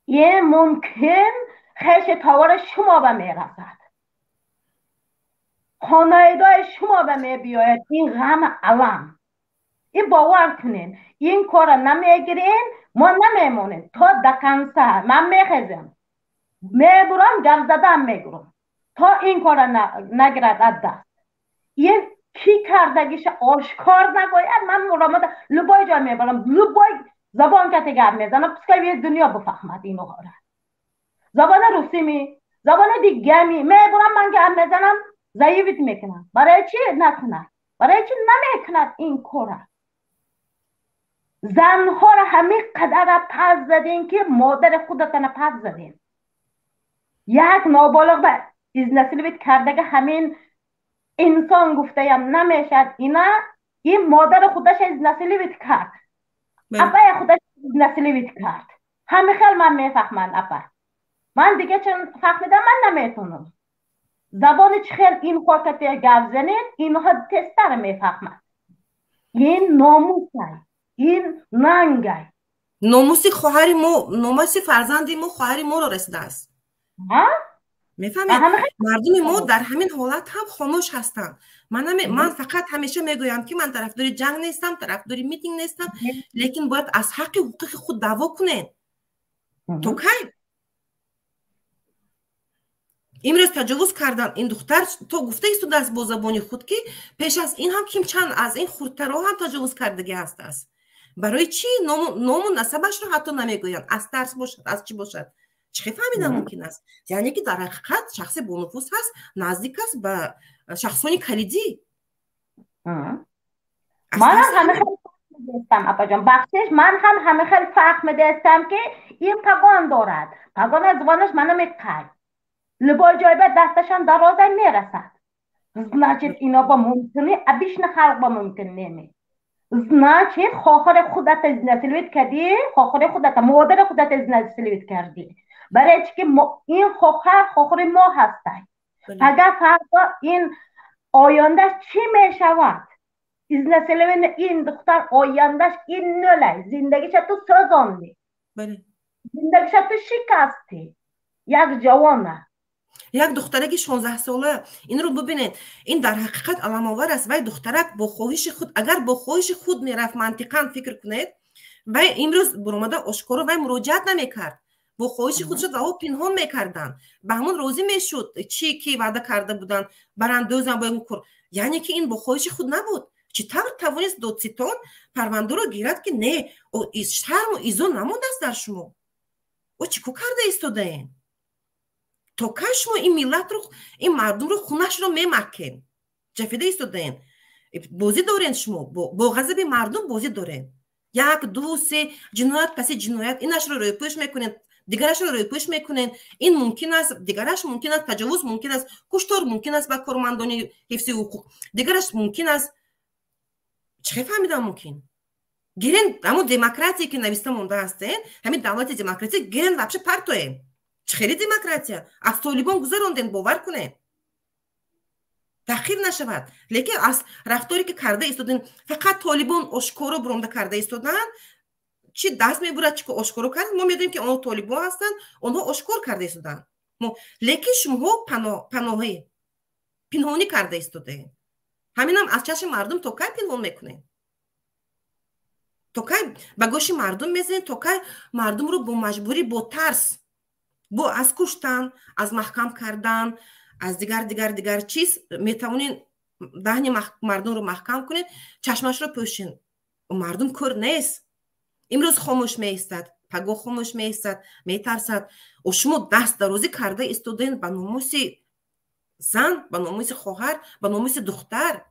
یه ممکن خیش تاور شما به میرسد، خانایدای شما به می بیاید. این غم علم، این باور کنین، این کار نمیگیرین ما نمیمونین تا دکنسه من میخزم میبرم گرزدم میگرم تا این کار نگرد از دست. این کی کردگیش آشکار نگوید. من مرامد لبای جای میبرم، لبای زبان که تگر میزنم پسکه دنیا بفهمد اینو هاره. زبان روسی زبان دیگه میبرم من گرم میزنم ضعیفت میکنن. برای چی نکنن؟ برای چی نمیکنن این کار؟ زنها را همین قدر پس زدین که مادر خودتان پس زدین. یک نابالغ به از نسل کردگی همین انسان گفته هم نمیشد اینا، این مادر خودش از نسل کرد، اپای خودش از نسل کرد. همه خیلی من میفهمن اپا. من دیگه چون فهمیدم من نمیتونم. زبان چخیل این خواهد گفت زنید اینها تستر میفهمن. این ناموسه، این ننگه. ناموسی خواهر ما، ناموسی فرزندی ما خواهر ما رو رسیده است. میفهمید؟ مردم ما در همین حالت هم خاموش هستن. من فقط همیشه میگویم که من طرفدار جنگ نیستم، طرفدار میتینگ نیستم، لیکن باید از حق حقوق خود دعوا کنین. تو کی؟ امروز تجاوز کردن این دختر، تو گفته ایست از با زبانی خود که پیش از این هم کم چند از این خردترها هم تجاوز کردگی هست است. برای چی نام و نسبش رو حتی نمیگوین؟ از ترس باشد، از چی باشد؟ چه فهمیدن ممکن است؟ یعنی که در حقیقت شخص با نفوذ هست، نزدیک است به شخصانی کلیدی. من هم همه خیلی فهمیدستم اپا جان بخشش، من هم همه خیلی فهمیدستم که این پگان دارد. پگان از زبانش منو میقید، لبای جای بعد دستشان درازه میرسد. значит اینا با ممکنه ابیش نخلق با ممکن نمی. значит خواهر خودت از نسلویت کردی، خواهر خودت مادر خودت از نسلویت کردی. برای چی که این خواهر ما هسته. اگر فردا این آیندهش چی میشود؟ از نسلویت این دختر آیندهش این نله. زندگیش تو سازاندی، زندگیش تو شکستی. یک جوانه، یک دخترک 16 ساله. این رو ببینید، این در حقیقت علم آور است. وای دخترک با خواهش خود، اگر با خواهش خود میرفت منطقاً فکر کنید، وای امروز برآمده آشکارا وای مراجعت نمیکرد. با خواهش خودش رو پنهان میکردن. به همون روزی میشد چی کی وعده کرده بودن براندازم با این کار. یعنی که این با خواهش خود نبود. چطور توانست دادستان پرونده رو گیرد که نه شرم و ایزون نمونده است در شما؟ و چیکار کرده ایستاده این؟ تا که شما این ملت رو، این مردم رو خونش رو میمکن جفیده ایستادین. بازی دارین شما با غضب مردم بازی دارین. یک دو سه جنایت پس جنایت اینش رو روی پوش میکنین، دیگرش رو روی پوش میکنین. این ممکن است، دیگرش ممکن است تجاوز ممکن است، کشتار ممکن است به کارمندان حفظ حقوق، دیگرش ممکن است چه فهمیدم ممکن گیرین همون دموکراسی که نوشته مونده هستین، همین دولت دموکراسی گیرین وابشه پرتوین. خیلی دموکراتیا از طالبان گذراندین، باور کنین تأخیر نشود. لیکن از رفتاری که کرده ایستادین فقط طالبان آشکارا برونده کرده ایستادن. چی دست میبرد چی که آشکارا کرد؟ ما میدونیم که اونها طالبان هستن، اونها آشکار کرده ایستادن. لیکن شما پنهانی کرده ایستاده. همین هم از چشم مردم تا کی پنهان میکنین؟ تا کی به گوش مردم میزنین؟ تا کی مردم رو با مجبوری، با ترس، با از کشتن، از محکم کردن، از دیگر چیز میتونین دهن مردم رو محکم کنین، چشمش رو پوشین. مردم کور نیست. امروز خاموش میستد، پگاه خاموش میستد، میترسد. و شما دست درازی کرده ایستادین به ناموس زن، به ناموس خواهر، به ناموس دختر.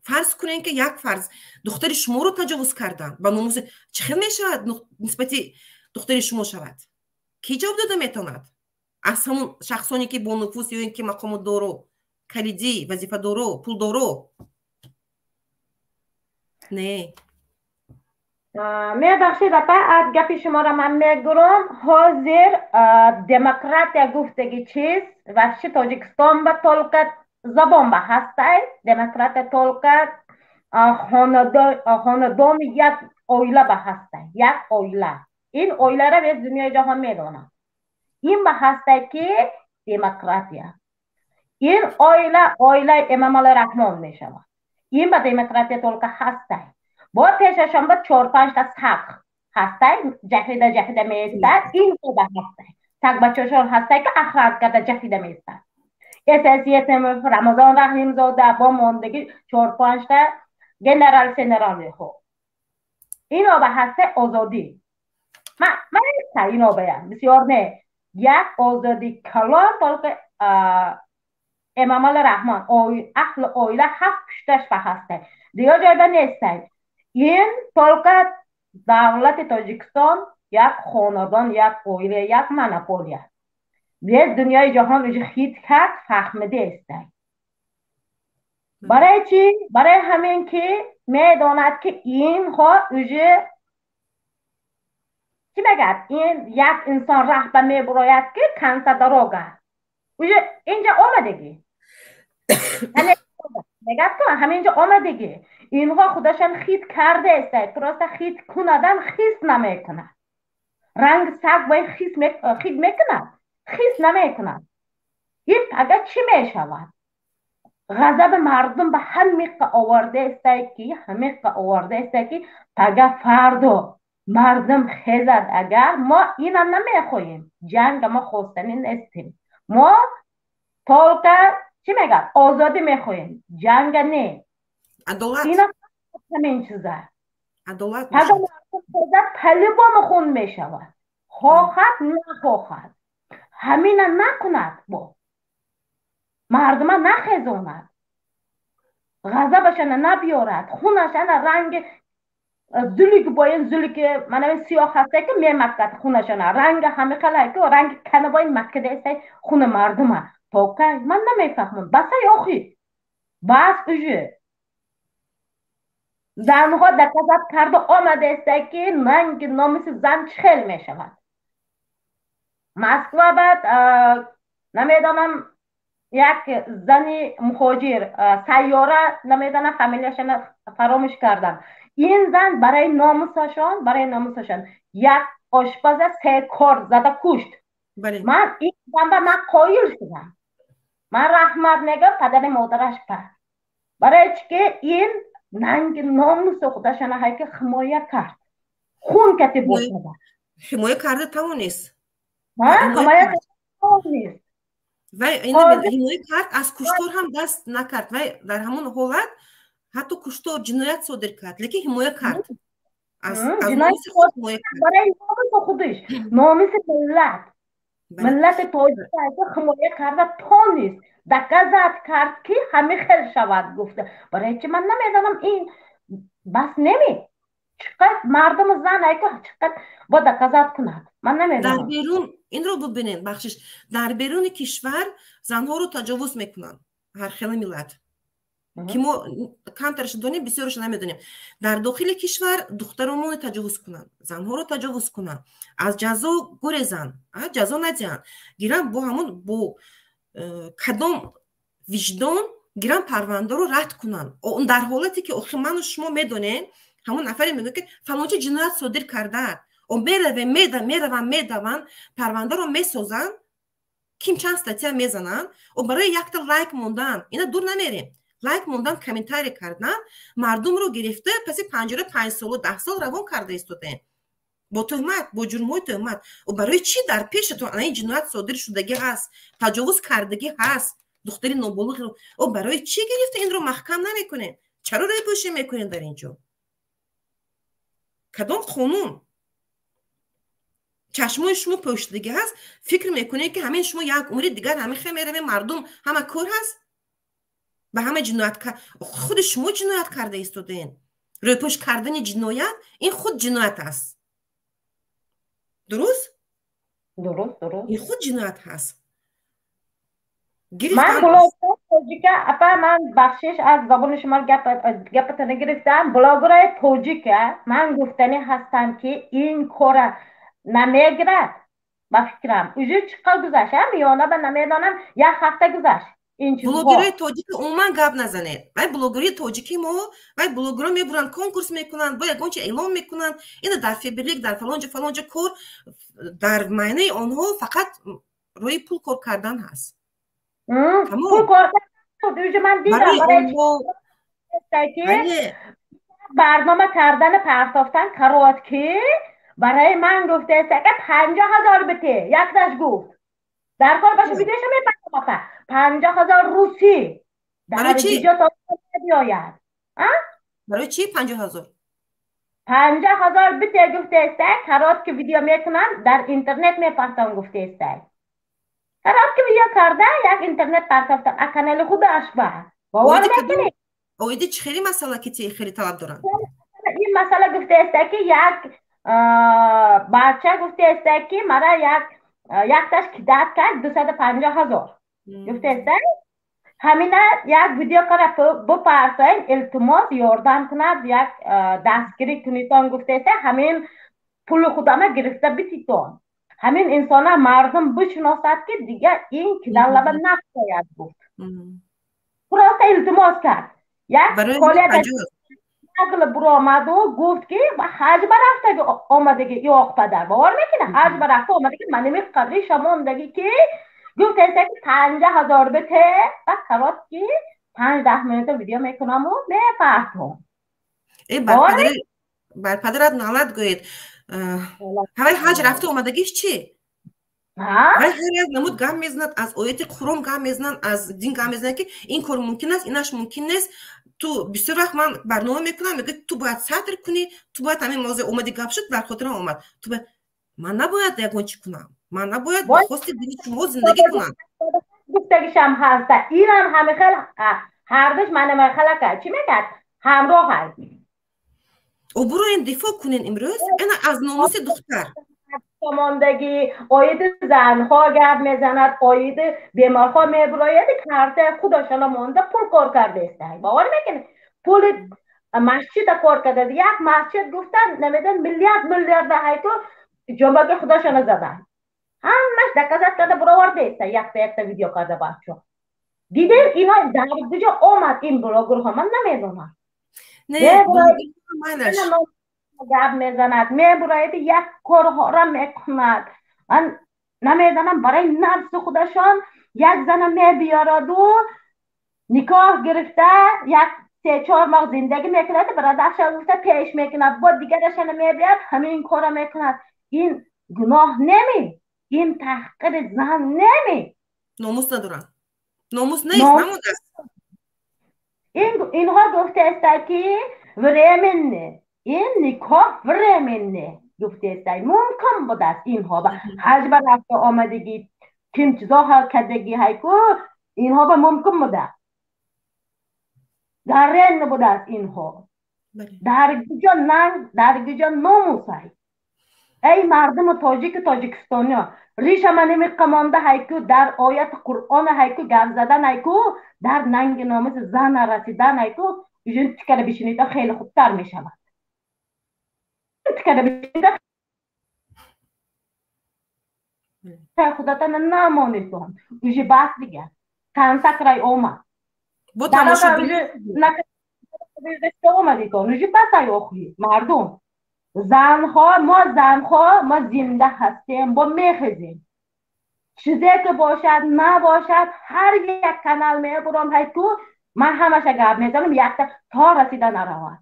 فرض کنین که یک فرض دختر شما رو تجاوز کردن، به ناموس چه میشود نسبتی دختر شما شود؟ کی جواب داده میتوند؟ از همون شخصانی که با نفوذ یا اینکه مقام دارو، کلیدی، وظیفه دارو، پول دارو. نه میبخشید از گپی شما را من میگرم. حاضر دموکرات گفتگی چیست و چی تاجیکستان به طلقت زبان به هسته. دموکرات طلقت خاندان یک اویله به هسته، یک اویله. این اویله را به دنیای جهان میدانم. این به هسته که دموکراتیه. این اویله امام علی رحمان می شود. این به دموکراتی طلقت هسته. با پیششان به 4-5 تا سق هسته، جفیده میستد. این که به هسته سق بچهشان هسته که اخراج کرده جفیده میستد. اساسیت رمضان رحیم زاده با ماندگی 4-5 تا جنرال خوب. اینا به هسته آزادی. من اینا بیم بسیار نه. یک آزادی کلان طلق امام رحمان اهل اویله 7 پشتش هسته دیگه جایده نیسته. این طلقت دولت تاجیکستان یک خاندان، یک اویله، یک مناپولی است. بیاد دنیای جهان رو خیت کرد فهمیده است. برای چی؟ برای همین که میداند که این ها اوجه چی بگد؟ این یک انسان رهبر میبراید که کنسر دروگه اوجه اینجا آمدگی نگاه کن همینجا آمدگی اینها خودشان خیت کرده است. درسته خیت کندن خیس نمیکنه. رنگ سگ باید خیت میکنه، خیس نمیکنه. این اگر چی میشود؟ غضب مردم به همیقه آورده است که پگه فردا مردم خیزد. اگر ما اینا نمیخواییم، جنگ ما خواستنی نیستیم، ما طالقه چی میگه؟ آزادی میخواییم، جنگ نه. عدالت اینا همین چیزه. عدالت پگه مردم خیزد طالبان خون میشود، خواهد نخواهد همین نکند، با مردم نخیزاند، غضبشان نبیارد، خونشان رنگ زلی که باید زلی که من سیاه هسته که میمکد خونشان رنگ همه خلای که رنگ کنه باید مکده است خون مردم تا که من نمیفهمم. بس آخی بس اوجه زنها در غضب کرده آمده است که ننگ ناموس زن چخل میشود. مسکوا بعد نمیدانم یک زنی مهاجر سیاره نمیدانم فامیلیشان فراموش کردم. این زن برای ناموسشان یک آشپز 3 کار زده کشت. من این زن به من قایل شدم. من رحمت نگم پدر مادرش کرد. برای که این ننگ ناموس خودشان های که حمایه کرد. خون کتی باشده. حمایه کرده توانست. حمایه کرده توانست. و این حمایه کرد از کشتار هم دست نکرد و در همون حالت حتی کشتار جنایت صادر کرد لیکن حمایه کرد از جنایت خود برای ناموس خودش، ناموس ملت تاجیک حمایه کرده توانست. دقت کرد که همه خیل شود گفته. برای چه من نمیدانم این بس نمی چقدر مردم زن ای که چقدر با دقت کند. من نمیدانم. در بیرون این رو ببینید بخشش در بیرون کشور زنها رو تجاوز میکنن هر خیلی ملت که ما کمترش دونیم بسیارش نمیدونیم. در داخل کشور دخترمون تجاوز کنن، زنها رو تجاوز کنن، از جزا گریزن، جزا ندین، گیرن با همون با کدام وجدان گیرن پرونده رو رد کنن. اون در حالتی که آخه من و شما میدونیم همون نفری میگه که فلانچه جنایت صادر کرده و میرون پرونده رو میسازن، کیم چند استاتیا میزنن و برای یک تا لایک موندن اینا دور نمیریم. لایک موندن کامنتاری کردن مردم رو گرفته پس پنجره 5 سال و 10 سال روان کرده استودن با تهمت، با جرمای تهمت. و برای چی در پیشتون این جنایت صادر شدگی هست، تجاوز کردگی هست، دختری نابالغ رو و برای چی گرفته این رو محکم نمیکنین؟ چرا رای پوشی میکنین در اینجا؟ کدام قانون چشمای شما پشتگی هست؟ فکر میکنین که همین شما یک عمر دیگر همین خیلی مردم همه کور هست به همه جنایت کرد؟ خود شما جنایت کرده ایستادین. روی پشت کردن جنایت این خود جنایت است. درست؟ این خود جنایت هست. من بلاگر توجیکه اپا من بخشش از زبان شما گپت نگرفتم. بلاگرای توجیکه من گفتنی هستم که این کار نمیگرد با فکرم اوجه چقدر گذشت میانه به نمیدانم 1 هفته گذشت این چیزها. بلاگرای توجیک عموما گپ نزنید. وای بلاگری توجیکی ما وای بلاگرا میبرن کنکورس میکنن با یگانچه اعلام میکنن اینو در فیبریک در فلانجا کار در معنی آنها فقط روی پول کار کردن هست. پول کار کردن من دیدم برای برنامه کردن پرتافتن کرواتکی برای من گفته است که 50,000 بده. یک داشت گفت در کار باشه بیدهش میپرد 50,000 روسی در ویدیو تا بیاید. برای چی 50,000 بده گفته است کرات که ویدیو میکنن در اینترنت میپرتن گفته است. طرف که ویدیو کرده یک اینترنت برتافته کانال خودش به باور نکنید. اویدی چه خیلی مسئله که خیلی طلب دارن. این مسئله گفته است که یک بچه گفته است که مرا یک تاش کدت کرد 250,000 گفته است همینه یک ویدیو کرده بپرسین التماس یاردم کند یک دستگیری کنیتان گفته است همین پول خودمه گرفته بیتیتان همین انسان مردم بشناسد که دیگه این کدن لبه نباید گفت پراست التماس کرد یک کالیت اگل برو آمد و گفت که حج برفته آمده که یاق پدر باور میکنه حج برفته آمده که من قدری شماندگی که گفت است که 50,000 بته و کرات که 5-10 منوت ویدیو میکنم و میپرتم ای بر پدرت نالت گوید هوای حج رفته آمدگیش چی؟ ولی هر یک نمود گم میزند از آیت قرآن گم میزنند از دین گم میزنند که این کار ممکن است اینش ممکن نیست تو بسیار وقت من برنامه میکنم میگه تو باید صدر کنی تو باید همین موضوع اومدی گپ شد بر خاطر اومد تو باید من نباید یگان چی کنم من نباید با خواست دینی شما زندگی کنم گفتگیش هم هسته این هم همه خیلی هر دوش من خیلی کرد چی میکرد همراه هست او برو این دفاع کنین امروز این از ناموس دختر شماندگی آید زنها گرد میزند آید بیمارها میبراید کرده خودشان مانده پول کار کرده است باور میکنه پول مسجد کار کرده یک مسجد گفتن نمیدن میلیارد های تو جنبه خودشان زدن همش دکازت کرده براورده است یک ویدیو کرده بچه دیدین اینا در کجا آمد این بلاگر ها من نمیدونم نه گب میزند میبراید یک کارها را میکند من نمیدانم برای نفس خودشان یک زن میبیارد و نکاح گرفته یک 3-4 ماه زندگی میکند برادرش گفته پیش میکند با دیگرشان میبیاد همین کارا میکند این گناه نمی این تحقیر زن نمی ناموس ندارن ناموس نیست نمود است اینها گفته است که ورمنه این نکاح ورمنه گفته است ممکن بود است اینها با حج برفته آمدگی کم چیزا ها کردگی های که اینها با ممکن بوده در رن بوده است اینها در گجا ناموس های ای مردم تاجیکستانی ریش من نمیقمانده های که در آیت قرآن های که گرد زدن های که در ننگ ناموس زن رسیدن های که ایشون تکره بشینید خیلی خوبتر میشود تکره بشینید خودتا نمانید کن ایشی بحث دیگه کنسک رای اومد در آقا ایشی اومدی کن ایشی بس های اخلی مردم زنها ما زنده هستیم با میخزیم چیزی که باشد نباشد هر یک کانال میبرم های تو من همشه گب میزنم یک تا رسیدن نروان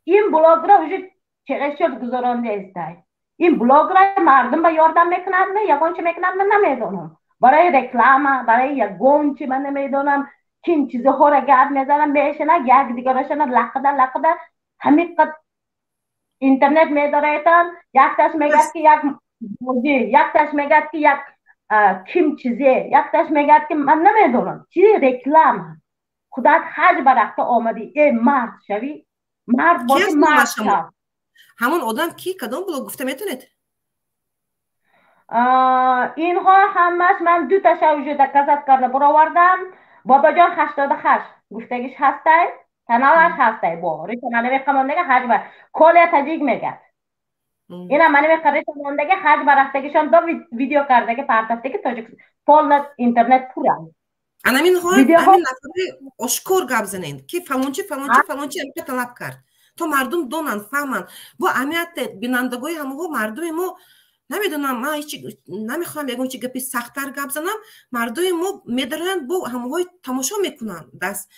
این بلاگر وجود چقدر شد گذارانده است این بلاگر مردم با یاردم میکنند نه یکان چه میکنند من نمیدونم برای رکلام برای یک گونچی من نمیدونم کین چیزها را گرد میزنم بهشنه یک دیگرشنه لقده همین قد اینترنت میدارایتان یک تاش میگد که یک موجی یک تاش میگد که یک کیم چیزی یک تاش میگد که من نمیدونم چی رکلام خودت حج برفته آمدی ای مرد شوی مرد باشی مرد شوی همون آدم کی کدام بلو گفته میتونید اینها همش من 2 تا وجود کسات کرده براوردم بابا جان 88 گفتگیش هسته تنالش هسته با ریش منو میخوامونده حج بر کلی تجیگ میگد اینا منو میخوامونده حج برفتگیشان 2 ویدیو کرده که پرتفته که تاجیک پول اینترنت پوره انا همین نفره اشکور گپ زنین که فلانچی امکه طلب کرد تو مردم دونن فهمن با اهمیت بینندگوی همه مردم ما نمیدونم من هیچ نمیخوام بگم چه گپی سخت‌تر گپ زنم مردم ما میدارن با همه تماشا میکنن دست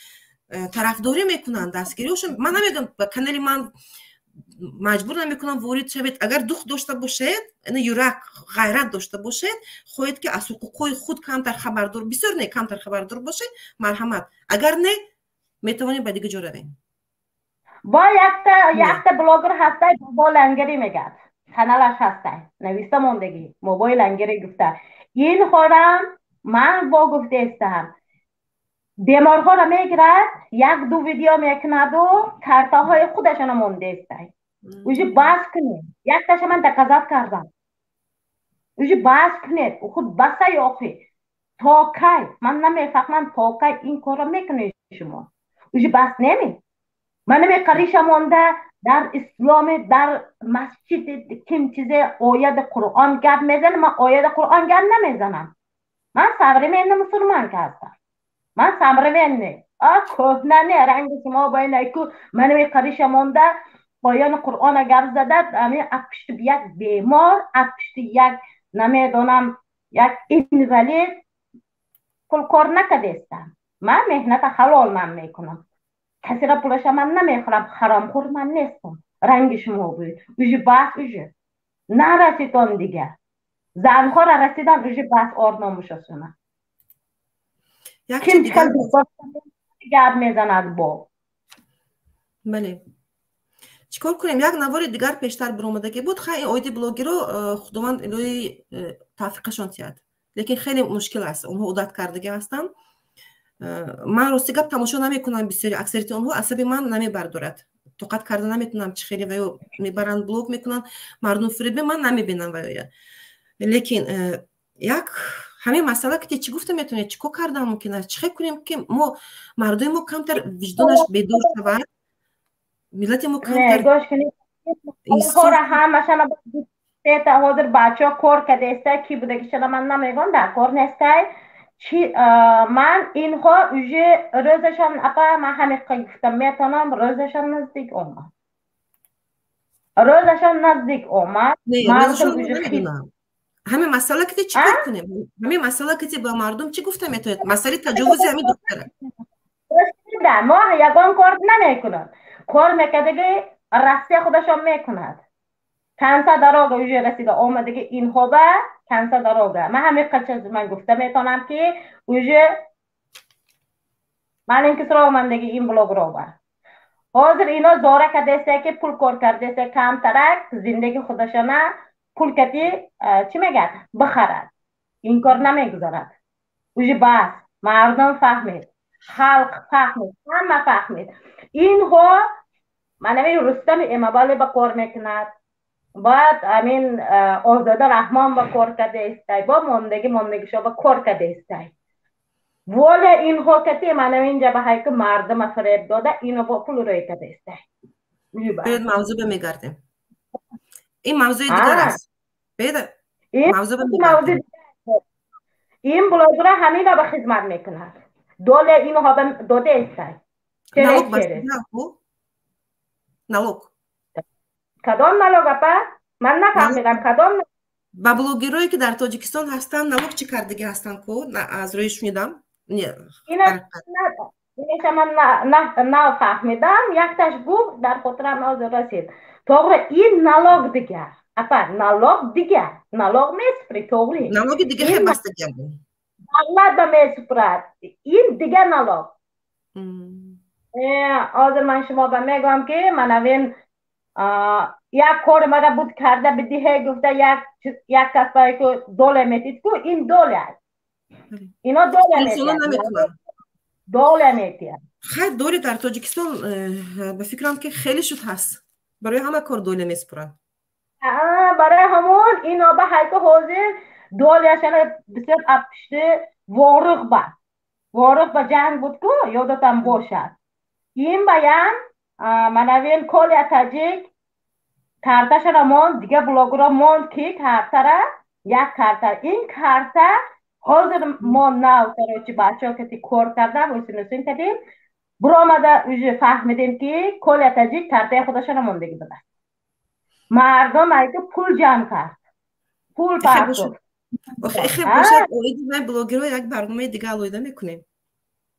طرفداری میکنن دستگیریشون من نمیگم با کانال من مجبور نمیکنم وارد شوید اگر دوخ داشته باشید یعنی یورک غیرت داشته باشید خواهید که از حقوق خود کمتر خبردار بسیار نه کمتر خبردار باشید مرحمت اگر نه میتونید به دیگه جا روید با یک تا بلاگر هسته با لنگری میگد کانالش هسته نویسته موندگی موبایل انگیره گفته این خورم من با گفته استم بیمارها را میگیرد یک دو ویدیو میکند و کارتاهای خودشان مونده است اوجی باز کنید یک تاشه من تقاضات کردم اوجی باز کنید او خود بسه یاخی تا کی من نمیفهمم تا کی این کار را میکنید شما اوجی بس نمی من نمیقریش مونده در اسلام در مسجد کم چیزه آیت قرآن گپ میزنه من آیت قرآن گپ نمیزنم من صبری مینه مسلمان که هستم من صبری مینه کهنه نه رنگ شما باید نیکو من نمیقریش مونده پایان قرآن گپ زده امی اپشت یک بیمار اپشت یک نمیدونم یک اینوالید کل کار نکدستم من مهنت حلال من میکنم کسی را پولش من نمیخورم حرام خور من نیستم رنگ شما بود اوجی بس اوجی نرسیدن دیگه زنها را رسیدن اوجی بس آرناموش هستونه کم چکل گرد میزند با بله چیکار کنیم یک نوار دیگر پیشتر برآمدگی بود خیلی آیدی بلاگی رو خداوند الهی توفیقشان تیاد لیکن خیلی مشکل است اونها عادت کردگی هستن من راستی گپ تماشا نمیکنم بسیاری اکثریت اونها عصبی من نمیبردارد طاقت کرده نمیتونم چه خیلی و میبرن بلوگ میکنن مردم فریب من نمیبینم و لیکن یک همین مسئله که چی گفته میتونه چیکار کردن ممکنه چه کنیم که ما مردم ما کمتر وجدانش بیدار شود ملت ما کمتر گوش کنید کار همشان تا حاضر بچه ها کار کده است کی بوده که من نمیگم در کار نیسته من اینها اوجه روزشان اپا من همه گفتم میتونم روزشان نزدیک اومد همه مسئله که چی کار کنیم همه مسئله که با مردم چی گفته میتونید مسئله تجاوز همین دختره ما یگان کار نمیکنن کار میکده راستی خودشان میکند کنسا دراغ اوجه رسیده آمده که این خوبه کنسا دراغه من همه قچه من گفته میتونم که اوجه من این کس را آمدگی این بلوگ رو با حاضر اینا زاره کده که پول کار کرده کم ترک زندگی خودشانه پول کتی چی میگه بخرد این کار نمیگذارد اوجه بس مردم فهمید خلق فهمید همه فهمید این ها من نمی رستم امابالی با کار میکند بعد امین آزاده رحمان با کار کده است با ماندگی شو با کار کده است ولی این ها کتی من اینجا به حیث مردم فریب داده اینو با پول روی کده است باید موضوع بمیگردیم این موضوع دیگر است باید موضوع بمیگردیم این بلاگر همین را به خدمت میکند دوله اینو ها داده است نلوک بسته نلوک کدام نلوک اپا؟ من نفهمیدم کدام با بلوگرایی که در تاجیکستان هستن نلوک چی کردگی هستن که از رویش میدم اینش من نفهمیدم یک تاش گفت در خاطرم از رسید طوری این نلوک دیگه اپا نلوک دیگه نلوک میسپری طوری نلوک دیگه خیلی بسته گردن دولت با میسپرد این دیگه نلوک آزر من شما با میگم که من اوین یک کار مرا بود کرده بدیه گفته یک کسایی که دوله میتید که این دوله است اینا دوله میتید خیلی دوله در تاجیکستان به فکرم که خیلی شد هست برای همه کار دوله میسپرن برای همون اینا به حیث حاضر دوله شنه بسیار اپشته وارق با جنگ بود که یادتم باشد این بیان من اوین کل تاجیک کارتش را موند دیگه بلاگر موند که کارت را یک کارت این کارت حاضر ما نو سراچی بچه ها کسی کار کردن و سنوسین کردیم برآمده اوجه فهمیدیم که کل تاجیک کارت خودش را موندگی بده مردم ایتو پول جمع کرد پول پرداخت خیلی باشد اویدی من بلاگر رو یک برنامه دیگه الویده میکنیم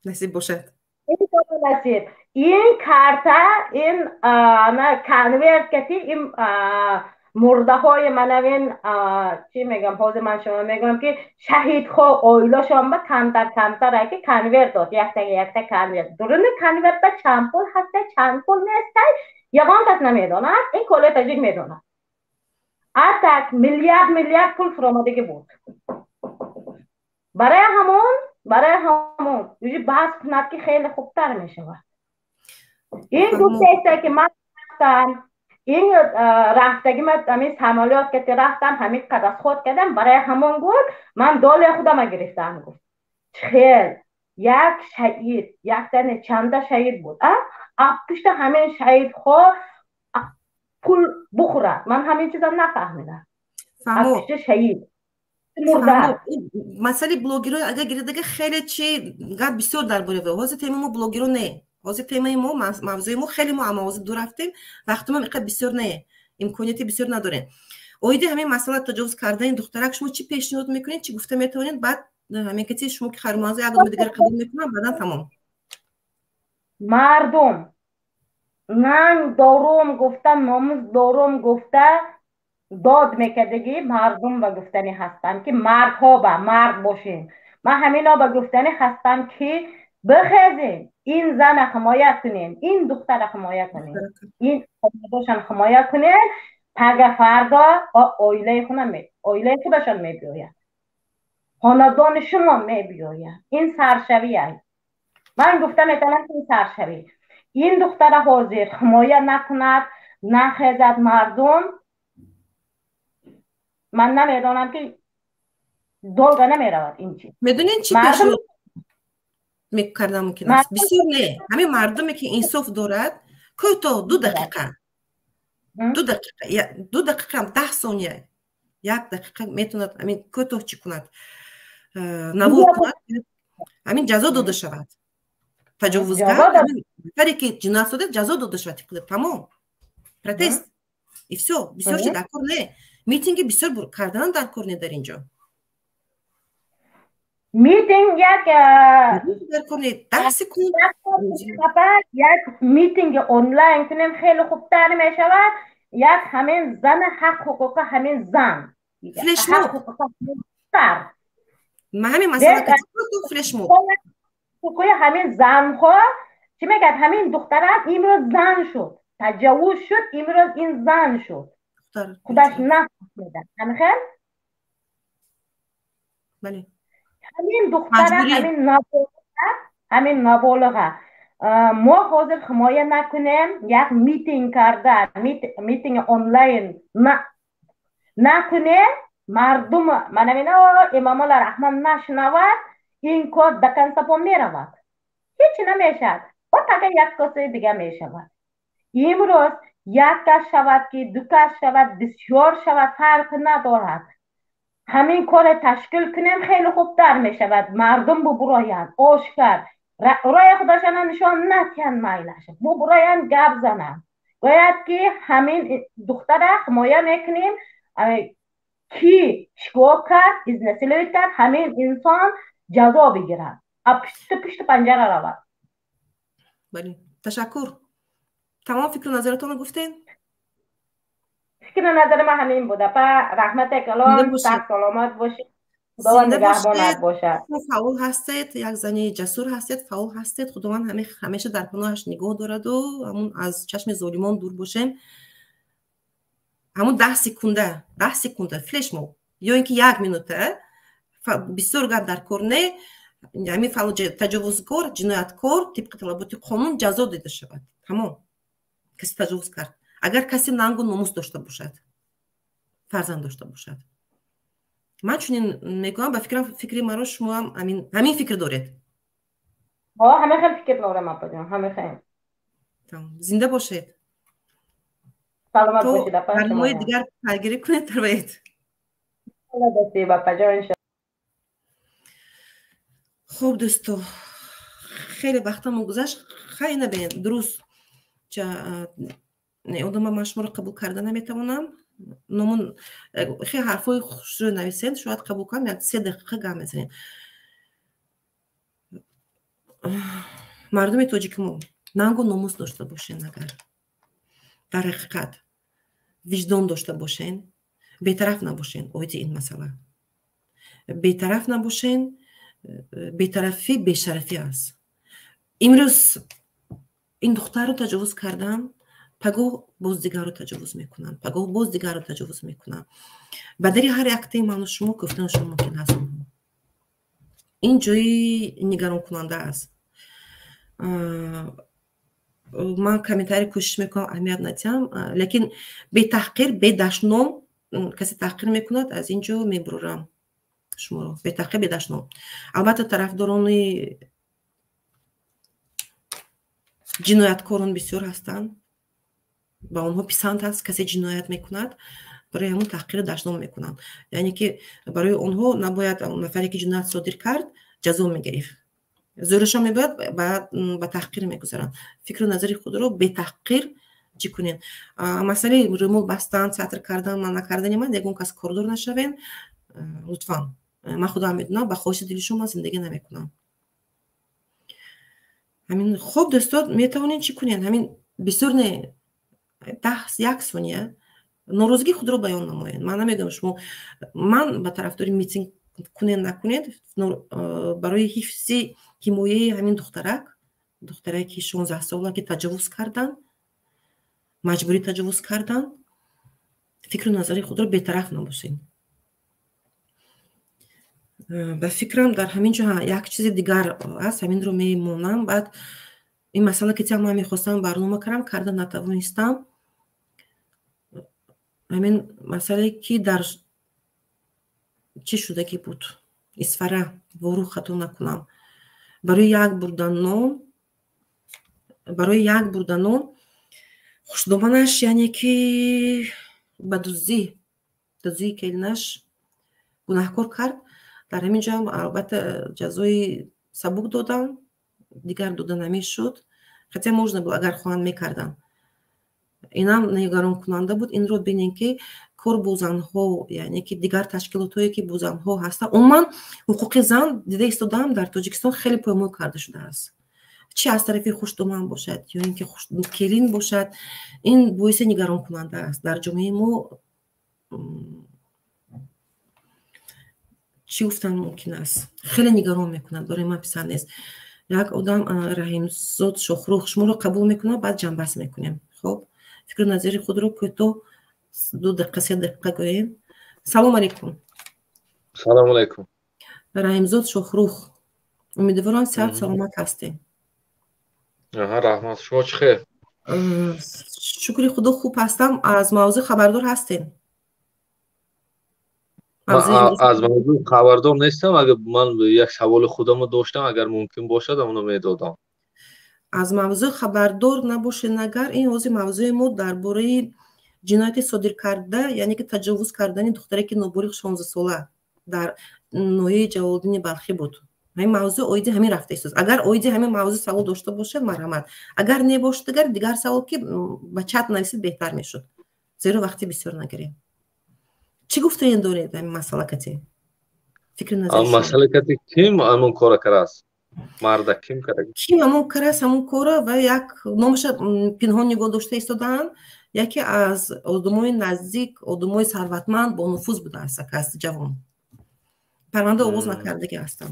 نصیب باشد این کارتا این کنورت کتی این مرده های منوین چی میگم حاضر من شما میگم که شهید خواه آیلا شما کمتر های که کنورت داد یک تا کنورت درونه کنورت با چند پول هسته چند پول نیسته یکان کس نمیداند این کله تجیک میداند حتی میلیارد پول فرامادگی بود. برای همون یه بحث کند که خیلی خوبتر میشه. این دوسته که من رفتم، این رفتگی من همین سمالیات که رفتم همین قد از خود کردم، برای همون بود من دول خودم گرفتم. گفت خیل یک شهید، یک تن چند شهید بود، پشت همین شهید خود پول بخورد. من همین چیزا نفهمیدم. پشت شهید مسئله بلوگیرو اگر گیردگه خیلی چی گپ بسیار درباره و حوزه تیم ما بلوگیرو نه، حوزه تیم ما موضوع ما خیلی ما حوزه دور رفتیم، وقت ما اینقدر بسیار نه، امکانیتی بسیار نداره. اویدی همین مسئله تجاوز کرده این دخترک شما چی پیشنهاد میکنید، چی گفته میتونید؟ بعد همین که شما که خرمازه یک دیگر قبول میکنم بعدا تمام. مردم من داروم گفتم، ناموز داروم گفته داد میکردگی مردم به گفتنی هستم که مردها به مرد باشین. من همینا به گفتنی هستم که بخیزین، این زن حمایت کنین، این دختر حمایت کنین، این خانواده‌شان حمایت کنین، پگه فردا آیله خودشان میبیاید، خاندان شما میبیاید. این سرشویه. من گفتم میتونم این سرشوی این دختر حاضر حمایت نکند، نخیزد مردم، من نمیدونم که دلگه نمیرود این چیز. میدونین چی پیشنهاد میکردم ممکن است؟ بسیار نه، همین مردمی که انصاف دارد کوتاه 2 دقیقه 2 دقیقه هم 10 ثانیه 1 دقیقه میتوند همین کوتاه چی کند، نبود کند، همین جزا داده شود. تجاوزگر همین که جنایت شده جزا داده شود. تمام پروتست ایفسو بسیار چی دکور نه، میتینگ بسیار کردن دکور نه در اینجا. میتینگ یک میتینگ آنلاین کنیم خیلی خوبتر می شود. یک همین زن حق حقوق همین زن حق حقوق سر ما همین مسئله که تو فلش مود همین زن ها چی میگه؟ همین دخترم امروز زن شد، تجاوز شد، امروز این زن شد، خودش نفهمیده. همین بله همین دختره همین نابالغه ما حاضر حمایت نکنیم. یک میتینگ کردن، میتینگ آنلاین نکنیم، مردم من نمیدونم امام الله رحمان نشنود، این کار دکن سپا میرود، هیچ نمیشد. و تا یک کسی دیگه میشود. امروز یک کس شود که 2 کس شود، بسیار شود، فرق ندارد. همین کار تشکیل کنیم خیلی خوب در می شود. مردم ببراین آشکار رای خودشان نشان نتین مایلش ببراین گپ زنن. باید که همین دختر حمایت میکنیم کی شکوه کرد، ازنسیلوی کرد، همین انسان جزا بگیرد، پشت پنجره رود. بله تشکر. تمام فکر و نظرتون رو گفتین؟ فکر نظر من همین بوده. رحمت کلام سلامت باشید، خدا نگهبانت باشد. فعال هستید، یک زنی جسور هستید، فعال هستید. خداوند همیشه در پناهش نگاه دارد و همون از چشم ظالمان دور باشین. همون 10 سکونده فلش مو یا اینکه 1 مینوته بسیار گپ در کار نه. همین فعال تجاوزکار، جنایتکار طبق طلبات قانون جزا داده شود. تمام. کسی تجاوز کرد، اگر کسی ننگ و ناموس داشته باشد، فرزند داشته باشد. من چونین میگم به فکر مرا شما هم همین فکر دارید. همه خیلی فکر دارم اپا، همه خیلی. تمام. زنده باشید. سلامت باشید اپا. برنامه دیگر پیگیری کنید در باید. خدا دستی باپا جان. خوب دوستو، خیلی وقتمون گذشت. خیلی نبین درست آدم من شما رو قبول کرده نمیتوانم. نمون خیلی حرفای خوش رو نویسید، شاید قبول کنم. یک 3 دقیقه گم بزنید. مردم تاجیک ما ننگ و ناموس داشته باشین، اگر در حقیقت وجدان داشته باشین، بی‌طرف نباشین. اویت این مسئله بی‌طرف نباشین. بی‌طرفی بی‌شرفی است. امروز این دختر رو تجاوز کردم، пагоҳ боз дигарро таҷовуз мекунанд, пагоҳ боз дигарро таҷовуз мекунанд. ба дари ҳар актаи ману шумо гуфтанашон мумкин аст. ин ҷои нигаронкунанда аст. ман комментарий кӯшиш мекунам аҳамият надиҳам, лекин бетаҳқир, бедашном касе таҳқир мекунад, аз ин ҷо мебурорам шуморо. Бетаҳқир, бедашном. албатта тарафдорони ҷинояткорон бисёр ҳастанд. ба онҳо писанд аст касе ҷиноят мекунад, барои ҳамон таҳқири дашном мекунанд. яъне ки барои онҳо набояд нафаре ки ҷиноят содир кард ҷазо мегирифт. зӯрашон мебояд ба таҳқир мегузаранд. фикру назари худро бетаҳқир чӣ кунед. масъалаи ремонт бастан, театр кардан, мана кардани ман ягон кас кордор нашавен. лутфан. ман худам медонам ба хоҳиши дили шумо зиндагӣ намекунам. ҳамин хоб дӯстон метавонед чӣ кунед. ҳамин бисёр не 10 сония норозигии худро баён намоед. ман намегӯям шумо ман ба тарафдори митинг кунед накунед барои ҳифзи ҳимояи ҳамин духтарак ки 16 сола ки таҷовуз кардан, маҷбурӣ таҷовуз кардан, фикру назари худро бетараф набошед. ба фикрам дар ҳамин ҷо як чизи дигар аст, ҳаминро мемонам. баъд ин масъала ки ман мехостам барнома карда натавонистам. ҳамин масъалае ки дар чӣ шудагӣ буд, исфара вору хато накунам, барои як бурда нон хушдоманаш яъне ки ба дуздии келинаш гунаҳкор кард. дар ҳамин ҷо албатта ҷазои сабук додам, дигар дода намешуд. хотя можно было агар хоҳанд мекардам. инам нигаронкунанда буд. инро бинем ки кор бо занҳо, яъне ки дигар ташкилотҳое ки бо занҳо ҳастанд, умуман ҳуқуқи зан дида истодам дар Тоҷикистон хеле поймой карда шудааст. чӣ аз тарафи хушдоман бошад ё ин ки келин бошад, ин боиси нигаронкунанда аст. дар ҷомеаи мо чӣ гуфтан мумкин аст, хеле нигарон мекунад. барои ман писанд нест. як одам Раҳимзод Шохрух, шуморо қабул мекунам, баъд ҷамъбаҳс мекунем. хоб, фикру назари худро кӯтоҳ 2 дақиқа 3 дақиқа гӯем. салом алейкум. салому алейкум. Раҳимзод Шохрух, умедворам сиҳат саломат ҳастед. раҳмат. шумо чӣ хейр? шукри худо хуб ҳастам. аз мавзӯъ хабардор ҳастед? аз мавзӯъ хабардор нестам. агар ман як саволи худамро доштам, агар мумкин бошад онро медодам. аз мавзӯъ хабардор набошед агар, ин ҳозир мавзӯи мо дар бораи ҷинояти содир карда, яъне ки таҷовуз кардани духтареки ноболиғ 16 сола дар ноҳияи Ҷалолиддини Балхӣ буд. ҳамин мавзӯъ оиди ҳамин рафта истост. агар оиди ҳамин мавзӯъ савол дошта бошед, марҳамат. агар небошад, дигар савол ки ба чат нависед беҳтар мешуд, зеро вақти бисёр нагирем. чӣ гуфтаен доред ҳамин масъалакати? фикри назари шумо? масъалакати ким ҳамон кора караст? марда ким караст? ким ҳамон караст ҳамон кора ва як номаша пинҳон нигоҳ дошта истодаанд. яке аз одамои наздик, одамои сарватманд бо нуфуз будааст, кас ҷавон. парванда оғоз накардагӣ ҳастам.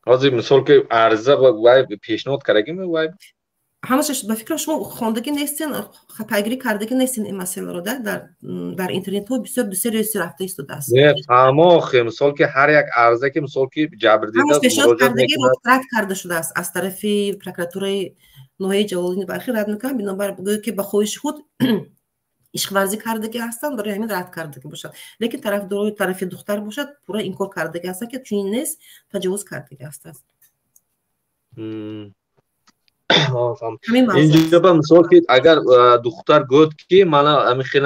ҳозир мисол ки арза вай пешниҳод кардагим вай ҳамашаш ба фикрам шумо хондагӣ нестен, пайгирӣ кардагӣ нестен ин масъаларо. дар интернетҳо бисёр бисёреси рафта истодааст. не фаҳмохе мисол ки ҳар як арза ки мисол ки ҷабрдида муроҷиат кардагӣ рад карда шудааст аз тарафи прокуратураи ноҳияи Ҷалолиддини Балхӣ. рад мекунам бинобар гӯё ки ба хоҳиши худ ишқварзӣ кардагӣ ҳастанд, барои ҳамин рад кардагӣ бошад. лекин тарафдорои тарафи духтар бошад, пурра инкор кардагӣ ҳастанд ки чунин нест, таҷовуз кардагӣ ҳастанд. инҷо ба мисол ки агар духтар гӯд ки мана амихел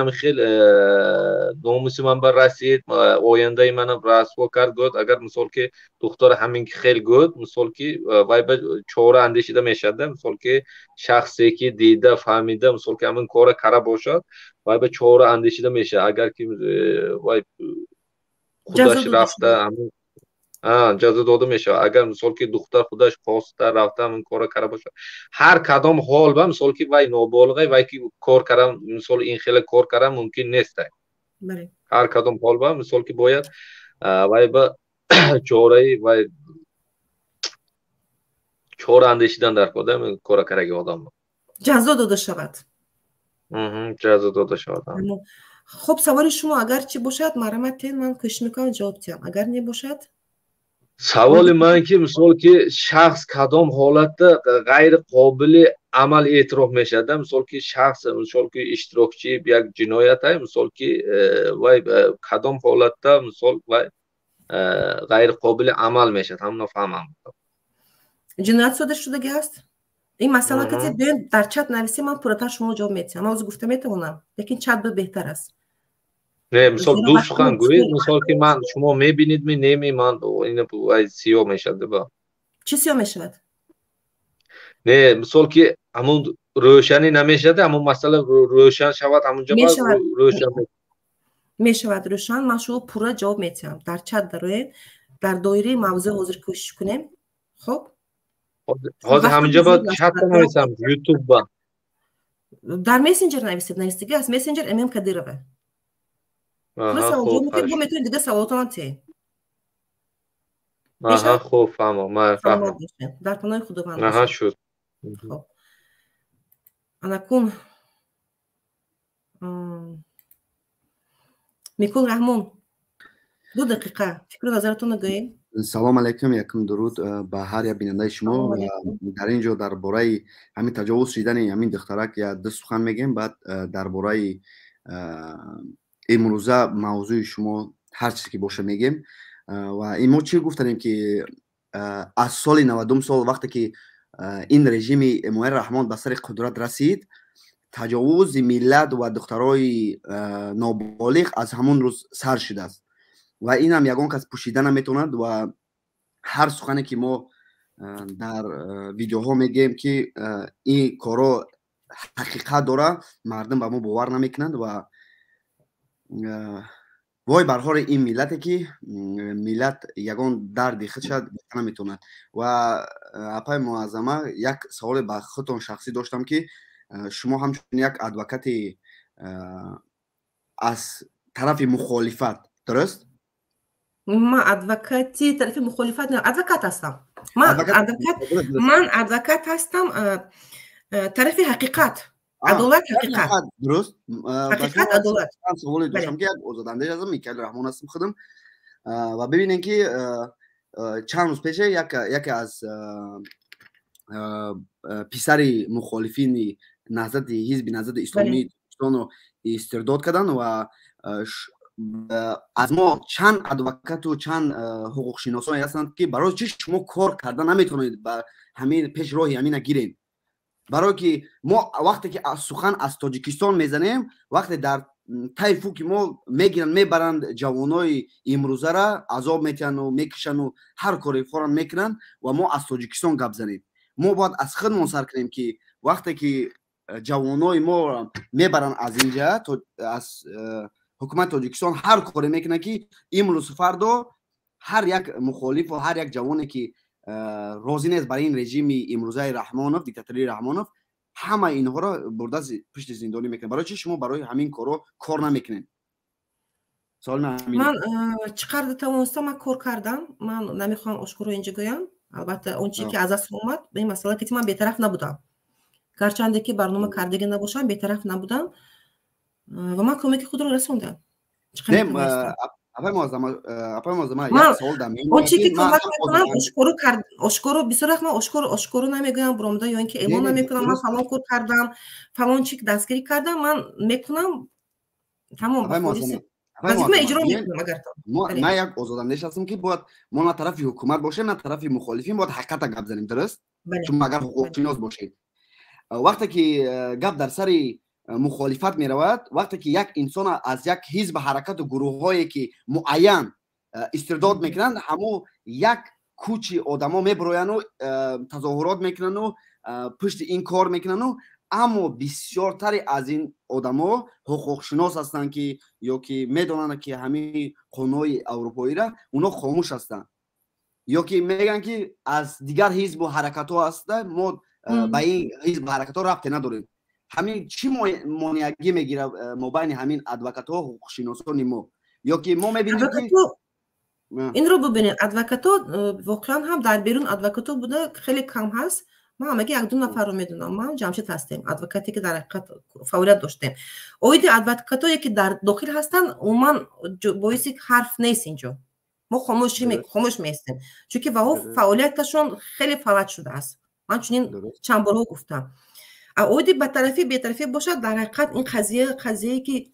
номуси ман ба расид, ояндаи мана расво кард гӯд, агар мисол ки духтар ҳамин ки хел гӯд, мисол ки вай ба чора андешида мешада. мисол ки шахсе ки дида фаҳмида мисол ки ҳамин кора кара бошад, вай ба чора андешида мешад. агар ки вай худаш рафта ҷазо дода мешавад. агар мисол ки духтар худаш хоста рафта ҳамин кора кара бошад, ҳар кадом ҳол ба мисол ки вай ноболиғ вай ки кор кара, мисол ин хеле кор кара мумкин нест. ҳар кадом ҳол ба мисол ки бояд вай ба чораи вай чора андешидан дар кода кора караги одам. جزا داده شود. جزا داده شود. خب سوال شما اگر چی باشد مرحمت من کوشش میکنم جواب بدم. اگر نباشد سوال من که مثال که شخص کدام حالت غیر قابل عمل اعتراف میشد، مثال که شخص مثال که اشتراکچی یک جنایت های مثال که وای کدام حالت مثال وای غیر قابل عمل میشد هم نفهمم. جنایت صادر شده است. این مسئله که بیاین در چت نویسی من پراتر شما جواب میدم. من از گفته میتونم لیکن چت بهتر است. نه مثال دو سخن گویید، مثال که من شما میبینید می نمی من این سیاه میشد با چی سیاه میشود؟ نه مثال که همون روشنی نمیشد، همون مسئله روشن شود همونجا روشن میشود روشن. من شما پورا جواب میدم. در چت در دایره موضوع حاضر کوشش کنیم. خب حاضر همینجا با چت نویسم یوتیوب با در مسنجر نویسید. نیستگی از مسنجر امام کدیروه. خوب میتونید میتونید دیگه سوالاتون تی. خوب فهمم. در پناه خداوند شد. خب انا کن میکل رحمان 2 دقیقه فکر و نظرتون بگید. سلام علیکم، یکم درود به هر یک بیننده شما. در اینجا درباره همین تجاوز شدن همین دخترک یا دو سخن میگیم، بعد درباره امروزه موضوع شما هر چیزی که باشه میگیم. و این ما چی گفتیم که از سال 92 سال وقتی که این رژیم اموال رحمان به سر قدرت رسید، تجاوز ملت و دخترای نابالغ از همون روز سر شده است و این هم یگان کس پوشیده نمیتوند و هر سخنی که ما در ویدیوها میگیم که این کارا حقیقت داره، مردم به ما باور نمیکنند و وای بر حال این ملتی که ملت یگان درد خودشد نمیتوند. و اپای معظمه یک سوال به خودتون شخصی داشتم که شما همچون یک ادوکات از طرف مخالفت، درست؟ من ادوکاتی طرف مخالفت نه، ادوکات هستم. من ادوکات هستم طرف حقیقت، عدالت، حقیقت. درست؟ حقیقت، عدالت. من سوالی داشتم که یک آزادانده هستم، میکل رحمان هستم خودم و ببینین که چند روز پیش یکی از پسر مخالفین نهضت حزب نهضت اسلامی رو استرداد کردن و از ما چند ادوکات و چند حقوق شناسان هستند که برای چی شما کار کردن نمیتونید با همین پیش راهی همین نگیرین. برای که ما وقتی که سخن از تاجیکستان میزنیم، وقتی در طیفو که ما میگیرن میبرند جوانای امروزه را عذاب میتن و میکشن و هر کاری فورا میکنن و ما از تاجیکستان گپ زنیم. ما باید از خودمون سر کنیم که وقتی که جوانای ما میبرن از اینجا از حکومت تاجیکستان هر کاری میکنه که امروز فردا هر یک مخالف و هر یک جوانی که راضی نیست برای این رژیم امروزه رحمانوف، دیکتاتوری رحمانوف، همه اینها را برده پشت زندانی میکنه. برای چی شما برای همین کارو کار نمیکنین؟ سوال من چقدر توانستم من کار کردم. من نمیخوام آشکارا اینجا گویم. البته اون چیزی که از دست اومد به این مسئله که من بی‌طرف نبودم، گرچند که برنامه کردگی نباشم بی‌طرف نبودم و من کمک خود رو رسوندم. اپای معظمه یک سوال دارم. اون چیزی که کمک میکنم آشکارا بسیار من آشکارا نمیگم برامدا یا اینکه اعلام نمیکنم من فلان کار کردم فلان چیز دستگیری کردم، من میکنم تمام وظیفه اجرا میکنم. اگر ما یک آزاداندهش هستم که باید ما نه طرف حکومت باشیم نه طرف مخالفین، باید حقیقت گپ زنیم، درست؟ چون اگر حقوق شناس باشید وقتی که گپ در سر مخالفت می رود، وقتی که یک انسان از یک حزب حرکت و گروه هایی که معین استرداد میکنند، همو یک کوچی آدما میبروین و تظاهرات میکنن و پشت این کار میکنن و اما بسیارتر از این آدما حقوق شناس هستند که یا که میدونن که همین قانون اروپایی را اونا خاموش هستند یا که میگن که از دیگر حزب و حرکت ها هستند، ما با این حزب و حرکت ها ربطی نداریم. همین چی مانعگی میگیره ما بین همین ادوکات ها و حقوق شناسان ما؟ یا که ما میبینیم که این رو ببینید ادوکات ها واقعا هم در بیرون ادوکات ها بوده خیلی کم هست من همگی یک دو نفر رو میدونم. من جمشید هستیم، ادوکاتی که در حقیقت فعالیت داشتیم. اوید ادوکاتایی که در داخل هستن عموما باعث حرف نیست اینجا. ما خاموش میستیم چون که واو فعالیتشون خیلی فعال شده است. من چنین چند بار گفتم. اوید به طرفی باشد در حقیقت این قضیه که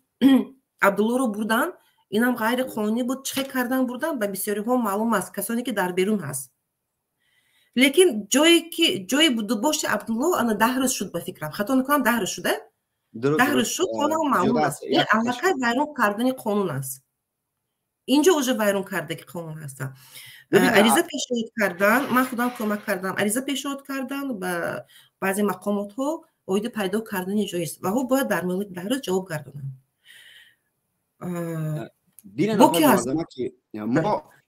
عبدالله رو بردن اینم غیر قانونی بود. چه کردن بردن به بسیاری ها معلوم است، کسانی که در بیرون هست. لیکن جایی بود باشه عبدالله انا 10 روز شد به فکرم، خطا نکنم 10 روز شده، 10 روز شد. حالا معلوم است این علاقه ویرون کردن قانون است. اینجا اوجه ویرون کرده که قانون هستن. عریضه پیشنهاد کردن، من خودم کمک کردم، عریضه پیشنهاد کردن به بعضی مقامات ها اوید پیدا کردن جایی است و ها باید در مورد 10 روز جواب گردونن.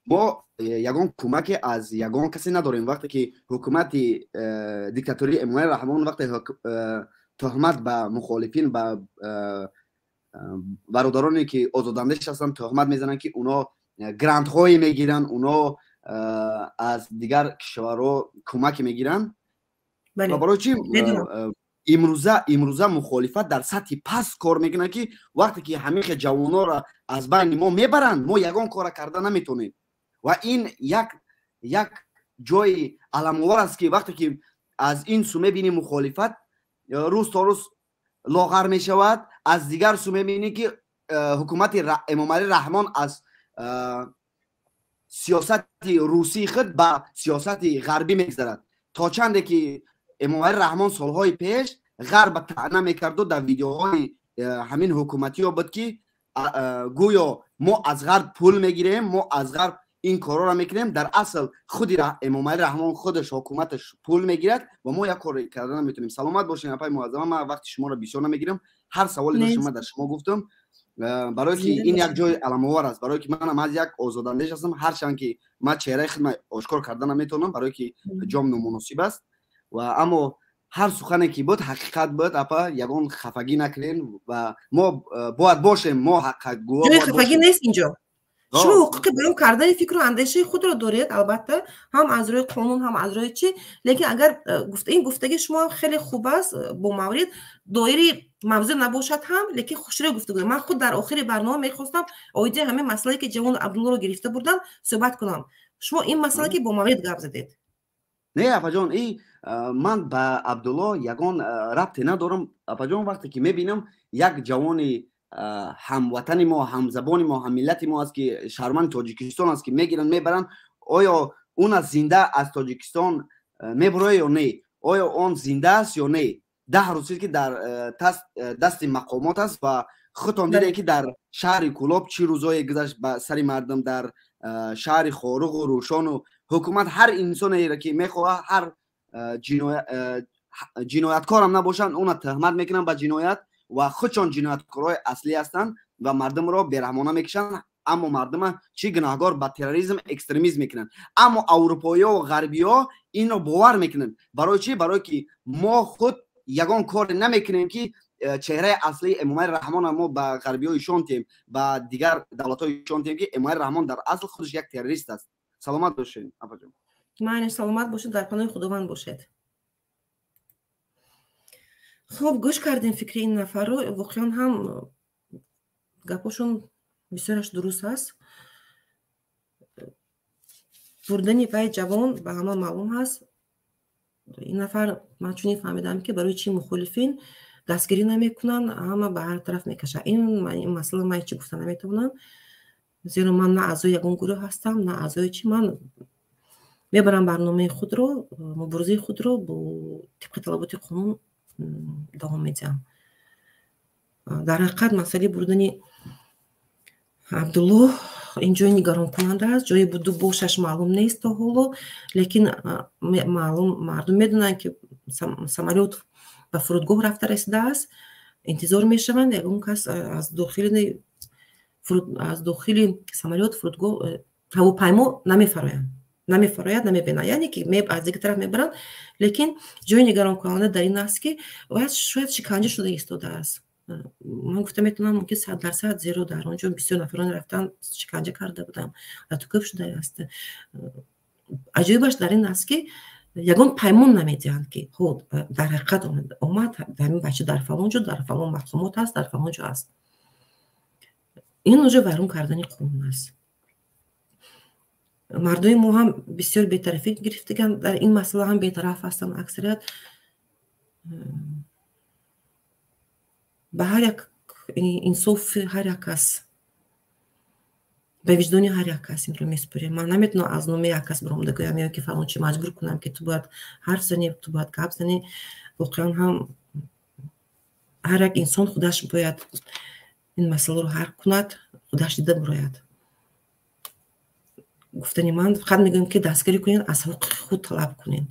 ما یگان کمک از یگان کسی نداریم. وقتی که حکومت دیکتاتوری امامه رحمان وقتی تهمت به مخالفین به برادرانی که آزاداندهش هستن تهمت میزنن که اونا گرانت هایی میگیرن، اونا از دیگر کشورها کمک میگیرن. و برای چی امروزه مخالفت در سطح پس کار میکنه که وقتی که همه جوانا را از بین ما میبرن ما یگان کار کردن نمیتونیم. و این یک جای علامت‌آور است که وقتی که از این سو میبینی مخالفت روز تا روز لاغر میشود، از دیگر سو میبینی که حکومت امام علی رحمان از سیاست روسی خود به سیاست غربی میگذرد. تا چنده که امام علی رحمان سالهای پیش غرب طعنه میکرد و در ویدیوهای همین حکومتی ها بود که گویا ما از غرب پول میگیریم، ما از غرب این کارا را میکنیم. در اصل خودی امام علی رحمان خودش حکومتش پول میگیرد و ما یک کاری کردن نمیتونیم. سلامت باشین اپای معظم. من وقت شما را بسیار نمیگیرم. هر سوالی داشتم من در شما گفتم برای که این یک جای علامت‌آور است، برای که من از یک آزاداندهش هستم. هرچند که من چهره خودم آشکار کردن نمیتونم برای که جام نامناسب است و اما هر سخنی که بود حقیقت بود. اپا یگان خفگی نکنین و ما باید باشیم، ما حقیقت گو جای خفگی نیست اینجا. شما حقوق بیان کردن فکر و اندیشه خود رو دارید، البته هم از روی قانون هم از روی چی. لیکن اگر این گفتگی شما خیلی خوب است با مورد دایره موضوع نباشد هم، لیکن خوشروی گفتگو. من خود در آخر برنامه میخواستم اویده همه مسئله که جوان عبدالله رو گرفته بردن صحبت کنم. شما این مسئله که با مورد گپ زدید. نه اپا جان، این من با عبدالله یگان ربطی ندارم. اپا جان وقتی که میبینم یک جوان هموطن ما، همزبان ما، هم ملت ما است که شهروند تاجیکستان است که میگیرن میبرن، آیا اون از زنده از تاجیکستان میبره یا نه؟ آیا اون زنده است یا نه؟ 10 روزی که در دست مقامات است و خودتان دیده که در شهر کلاب چی روزای گذشت به سر مردم، در شهر خارق و روشان و حکومت هر انسانی را که میخواه هر جنایتکار هم نباشن اون تهمت میکنن به جنایت و خودشان جنایتکارای اصلی هستند و مردم را بیرحمانه میکشن. اما مردم چی گناهکار به تروریسم اکستریمیسم میکنن. اما اروپایی ها و غربی ها این را باور میکنن. برای چی؟ برای که ما خود یگان کار نمیکنیم که چهره اصلی امام رحمان ما به غربی ها شونتیم، به دیگر دولت های شونتیم که امام رحمان در اصل خودش یک تروریست است. سلامت باشین اپا جان. من سلامت باشید، در پناه خداوند باشید. خب گوش کردیم فکر این نفر رو، واقعا هم گپاشون بسیارش درست هست. بردن وی جوان به همه معلوم هست. این نفر من چونی فهمیدم که برای چی مخالفین دستگیری نمیکنن، همه به هر طرف میکشن. این مسئله من چی گفتن نمیتونم، زیرا من نه اعضای یگان گروه هستم نه اعضای چی. من میبرم برنامه خود رو، مبارزه خود رو با طبق طلبات قانون دوام میدم. در حقیقت مسئله بردن عبدالله اینجا نگران کننده است. جایی بوده باشش معلوم نیست تا حالا، لیکن معلوم مردم میدونن که سمالیوت به فرودگاه رفته رسیده است. انتظار میشوند یگان کس از داخل سمالیوت فرودگاه هواپیما نمیفراید نمیبینه، یعنی که از دیگه طرف میبرن. لیکن جای نگران کننده در این است که شاید شکنجه شده ایستاده است. من گفتم میتونم ممکن 100% زیرو در اونجا بسیار نفران رفتن شکنجه کرده بودم و تو کف شده است. عجیبش در این است که ягон паймон намедиҳанд ки ҳо дар ҳақиқат омад ҳамин бача дар фалон ҷо дар фалон мақомот ҳаст дар фалон ҷо аст. ин уже вайрон кардани қонун аст. мардуми мо ҳам бисёр бетарафӣ гирифтаган дар ин масъала ҳам бетараф ҳастанд аксарият. ба ҳар як инсофи ҳар як кас ба виҷдони ҳар як кас инро месупорем. Ман наметавонам аз номи як кас биромда гӯям ё ки фалон чи маҷбур кунам ки ту бояд ҳарф занӣ, ту бояд гап занӣ. Воқеан ҳам ҳар як инсон худаш бояд ин масъаларо ҳал кунад, худаш дида бирояд. гуфтани ман фақат мегӯям ки дастгирӣ кунед, аз ҳуқуқи худ талаб кунед.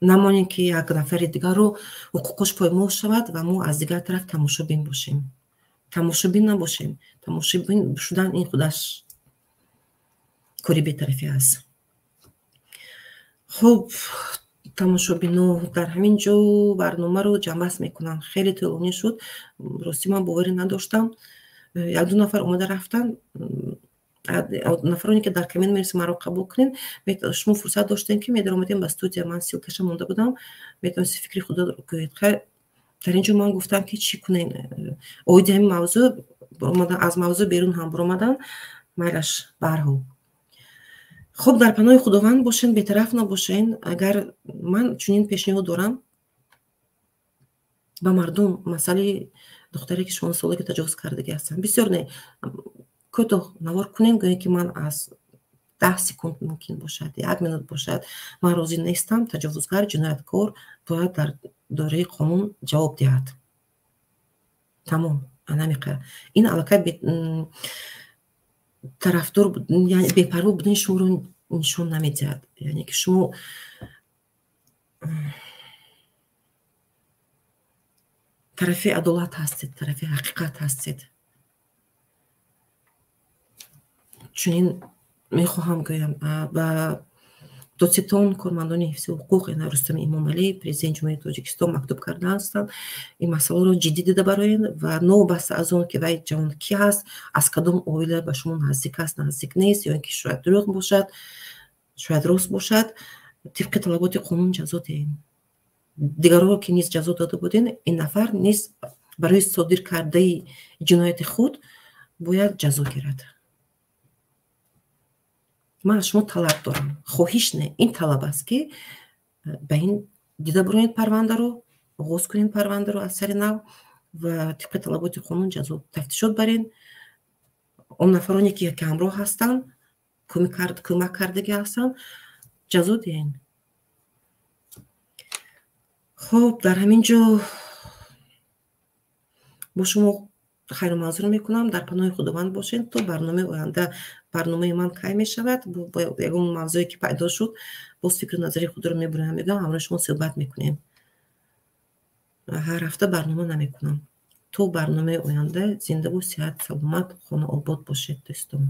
намонед ки як нафари дигарро ҳуқуқаш поймол шавад ва мо аз дигар тараф тамошобин бошем. тамошобин набошем. тамошобин шудан ин худаш кори бетарафӣ аст. хуб, тамошобино дар ҳамин ҷо барномаро ҷамъбаст мекунам. хеле тӯлонӣ шуд. рости ман боварӣ надоштам. як ду нафар омада рафтанд. нафароне ки дар камин мерисем маро қабул кунед. шумо фурсат доштем ки медаромадем ба студия, ман силкаша монда будам. метавонистед фикри худро гӯед. дар ин ҷо ман гуфтам ки чӣ кунем. оиди ҳамин мавзӯъ аз мавзӯъ берун ҳам биромадан. майлаш ба ҳар ҳол. хуб, дар паноҳи худованд бошен, бетараф набошен. агар ман чунин пешниҳод дорам ба мардум масъалаи духтаре ки 16 солаги таҷовуз кардагӣ ҳастанд, бисёр не кӯтоҳ навор кунем, гӯем ки ман аз 10 секунд мумкин бошад, 1 минут бошад, ман розӣ нестам, таҷовузгар, ҷинояткор бояд дар доираи қонун ҷавоб диҳад. тамом. анамиқа ин аллакай тарафдор, яъне бепарво будани шуморо нишон намедиҳад. яъне ки шумо тарафи адолат ҳастед, тарафи ҳақиқат ҳастед. чунин мехоҳам гӯям ба додситон, кормандони ҳифзи ҳуқуқ, яъне Рустами Имомалӣ, президенти ҷумҳурияти Тоҷикистон мактуб кардаастанд. ин масъаларо ҷиддӣ дида бароед ва новобаста аз он ки вай ҷавон кӣ ҳаст, аз кадом оила ба шумо наздик аст, наздик нест, ё ин ки шояд дурӯғ бошад, шояд рост бошад, тибқи талаботи қонун ҷазо диҳем. дигарро ки низ ҷазо дода будем, ин нафар низ барои содир кардаи ҷинояти худ бояд ҷазо гирад. ман аз шумо талаб дорам. хоҳиш не, ин талаб аст ки ба ин дида бироед парвандаро, оғоз кунед парвандаро аз сари нав ва тибқи талаботи қонун ҷазо тафтишот баред. он нафароне ки ҳамроҳ ҳастанд, кӯмак кардагӣ ҳастанд, ҷазо диҳед. хуб, дар ҳамин ҷо бо шумо хайру манзур мекунам. дар паноҳи худованд бошед. то барномаи оянда барномаи ман кай мешавад, бо ягон мавзӯе ки пайдо шуд, боз фикру назари худро мебурам, мегӯям ҳамроҳи шумо суҳбат мекунем. ҳар ҳафта барнома намекунам. то барномаи оянда зиндаву сиҳат саломат, хонаобод бошед дӯстон.